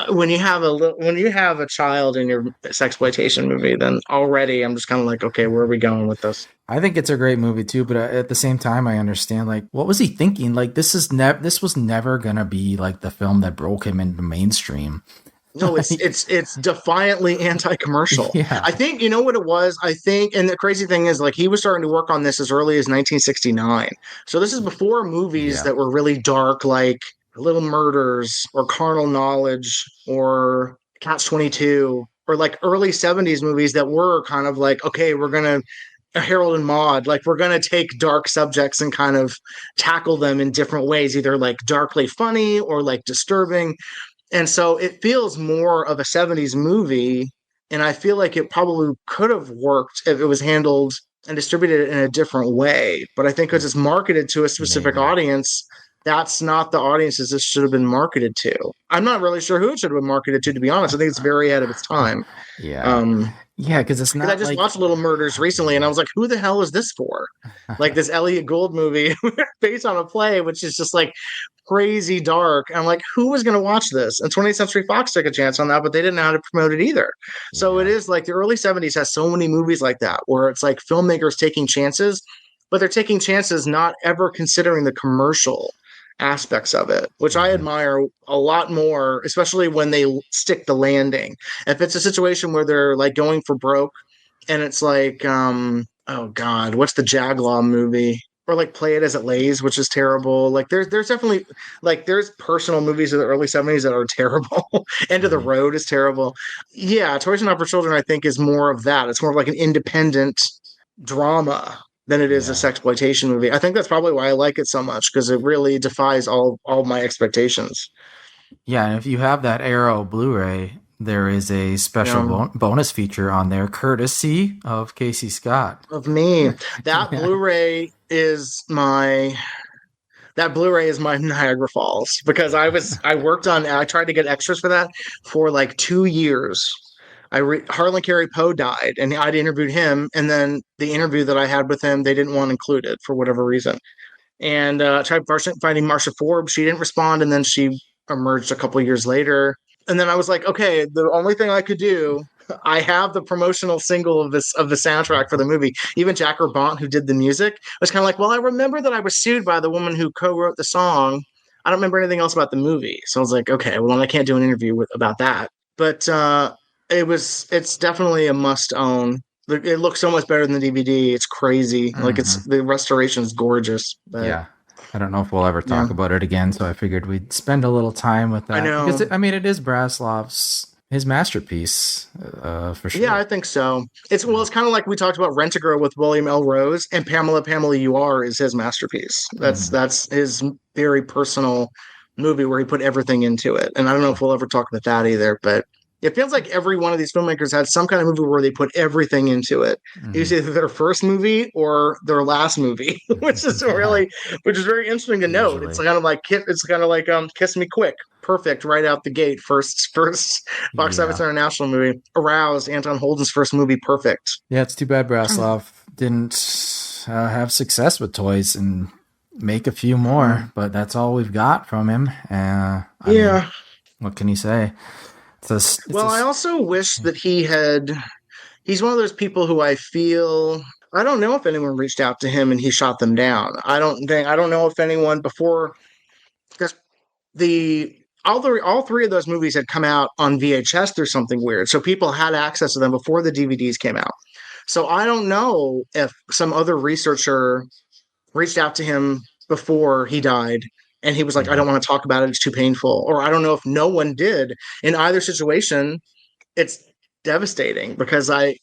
when you have a child in your sexploitation movie, then already I'm just kind of like, okay, where are we going with this? I think it's a great movie too, but at the same time, I understand, like, what was he thinking? Like, this was never gonna be like the film that broke him into mainstream. No, it's defiantly anti-commercial. Yeah. I think, you know what it was? I think, and the crazy thing is, like, he was starting to work on this as early as 1969. So this is before movies that were really dark, like Little Murders or Carnal Knowledge or Catch-22, or like early 70s movies that were kind of like, okay, we're gonna Harold and Maude, like, we're going to take dark subjects and kind of tackle them in different ways, either like darkly funny or like disturbing. And so it feels more of a 70s movie. And I feel like it probably could have worked if it was handled and distributed in a different way. But I think because it's marketed to a specific audience, that's not the audiences this should have been marketed to. I'm not really sure who it should have been marketed to be honest. I think it's very ahead of its time. Yeah. Yeah, because it's not. I just watched Little Murders recently, and I was like, "Who the hell is this for?" Like, this Elliot Gould movie based on a play, which is just like crazy dark. And I'm like, "Who was going to watch this?" And 20th Century Fox took a chance on that, but they didn't know how to promote it either. So it is like the early 70s has so many movies like that, where it's like filmmakers taking chances, but they're taking chances not ever considering the commercial aspects of it, which I admire a lot more, especially when they stick the landing. If it's a situation where they're like going for broke and it's like, oh God, what's the Jaglaw movie? Or like Play It As It Lays, which is terrible. Like there's definitely, like, there's personal movies of the early 70s that are terrible. End of the Road is terrible. Yeah, Toys Are Not for Children, I think, is more of that. It's more of like an independent drama than it is a sexploitation movie. I think that's probably why I like it so much, because it really defies all my expectations. Yeah, and if you have that Arrow Blu-ray, there is a special bonus feature on there, courtesy of Casey Scott. Of me. That Blu-ray is my Niagara Falls, because I tried to get extras for that for like 2 years. Harlan Carey Poe died, and I'd interviewed him, and then the interview that I had with him, they didn't want included for whatever reason. And tried finding Marsha Forbes. She didn't respond, and then she emerged a couple of years later. And then I was like, okay, the only thing I could do I have the promotional single of the soundtrack for the movie. Even Jack Urbant, who did the music, was kind of like, well, I remember that I was sued by the woman who co-wrote the song. I don't remember anything else about the movie. So I was like, okay, well, then I can't do an interview about that. But it's definitely a must own. It looks so much better than the DVD. It's crazy. Like the restoration is gorgeous. But yeah. I don't know if we'll ever talk about it again, so I figured we'd spend a little time with that. I know. Because it is Brasloff's his masterpiece, for sure. Yeah, I think so. It's kind of like we talked about Rent-A-Girl with William L. Rose, and Pamela You Are is his masterpiece. That's his very personal movie where he put everything into it. And I don't know if we'll ever talk about that either, but it feels like every one of these filmmakers had some kind of movie where they put everything into it. It's either their first movie or their last movie, which is very interesting to note. It's kind of like Kiss Me Quick, perfect right out the gate. First Box Office International movie. Aroused, Anton Holden's first movie, perfect. Yeah, it's too bad Brasloff didn't have success with toys and make a few more, but that's all we've got from him. I mean, what can you say? I also wish that he's one of those people who I don't know if anyone reached out to him and he shot them down. I don't know if anyone before, because all three of those movies had come out on VHS through something weird. So people had access to them before the DVDs came out. So I don't know if some other researcher reached out to him before he died and he was like, I don't want to talk about it. It's too painful. Or I don't know if no one did. In either situation, it's devastating because I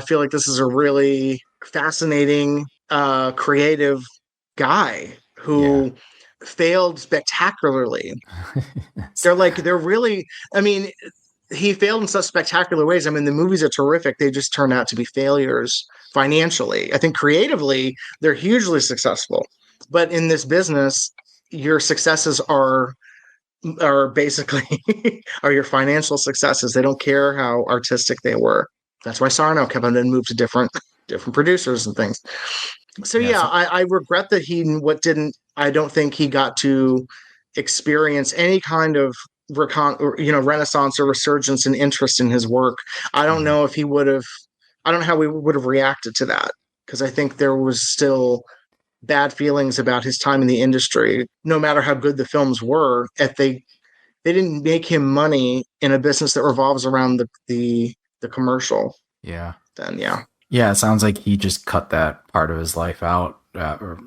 feel like this is a really fascinating, creative guy who failed spectacularly. He failed in such spectacular ways. I mean, the movies are terrific. They just turned out to be failures financially. I think creatively, they're hugely successful. But in this business, your successes are basically are your financial successes. They don't care how artistic they were. That's why Sarno kept on and moved to different producers and things. So I regret that I don't think he got to experience any kind of renaissance or resurgence in interest in his work. I don't know if he would have. I don't know how we would have reacted to that, because I think there was still bad feelings about his time in the industry, no matter how good the films were. If they didn't make him money in a business that revolves around the commercial. Yeah. Then it sounds like he just cut that part of his life out. After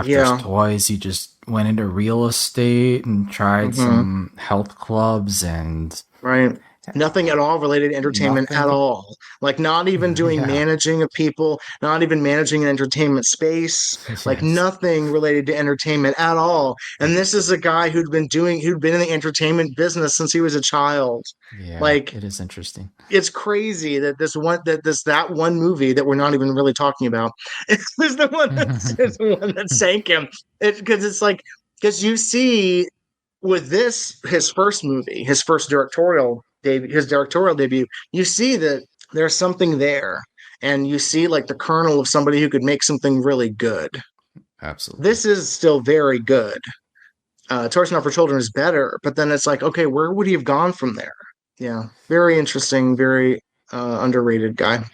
his toys, he just went into real estate and tried some health clubs and nothing at all related to entertainment at all. Like not even doing managing of people, not even managing an entertainment space, like nothing related to entertainment at all. And this is a guy who'd been in the entertainment business since he was a child. Yeah, like it is interesting. It's crazy that that one movie that we're not even really talking about is the one that sank him. Because you see with his first movie, his directorial debut, you see that there's something there, and you see like the kernel of somebody who could make something really good. Absolutely. This is still very good. Toys Not for Children is better, but then it's like, okay, where would he have gone from there? Yeah, very interesting, very underrated guy.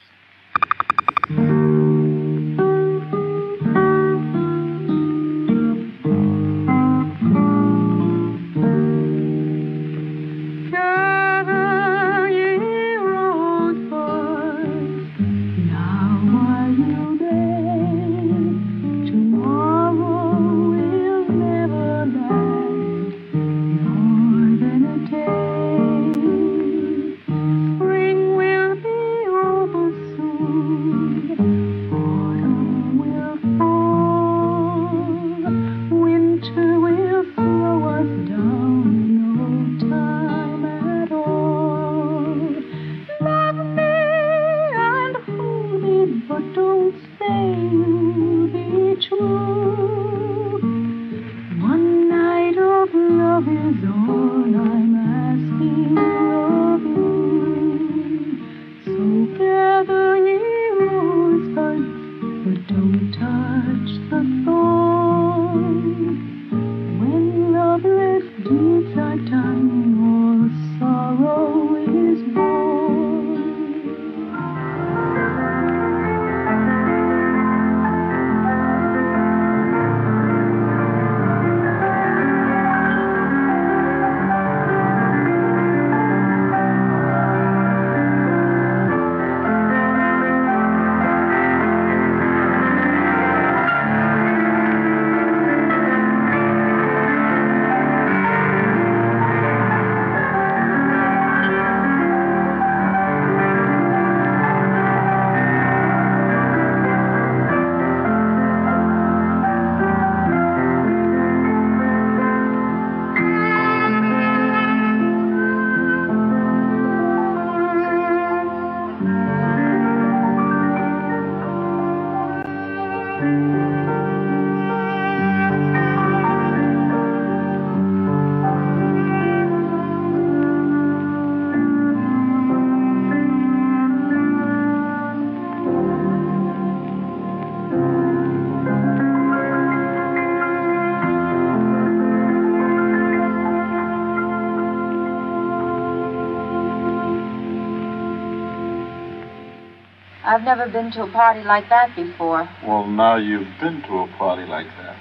I've never been to a party like that before. Well, now you've been to a party like that.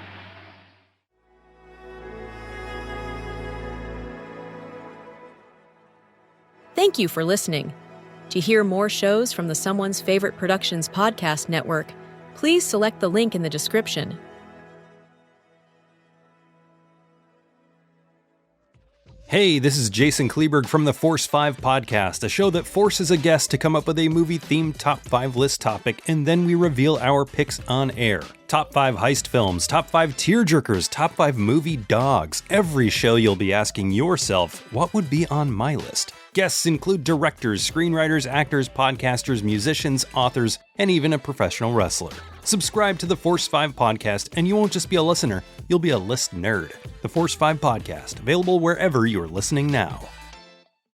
Thank you for listening. To hear more shows from the Someone's Favorite Productions podcast network, please select the link in the description. Hey, this is Jason Kleberg from the Force 5 podcast, a show that forces a guest to come up with a movie-themed top 5 list topic, and then we reveal our picks on air. Top 5 heist films, top 5 tearjerkers, top 5 movie dogs. Every show you'll be asking yourself, what would be on my list? Guests include directors, screenwriters, actors, podcasters, musicians, authors, and even a professional wrestler. Subscribe to the Force 5 podcast, and you won't just be a listener, you'll be a list nerd. The Force 5 podcast, available wherever you're listening now.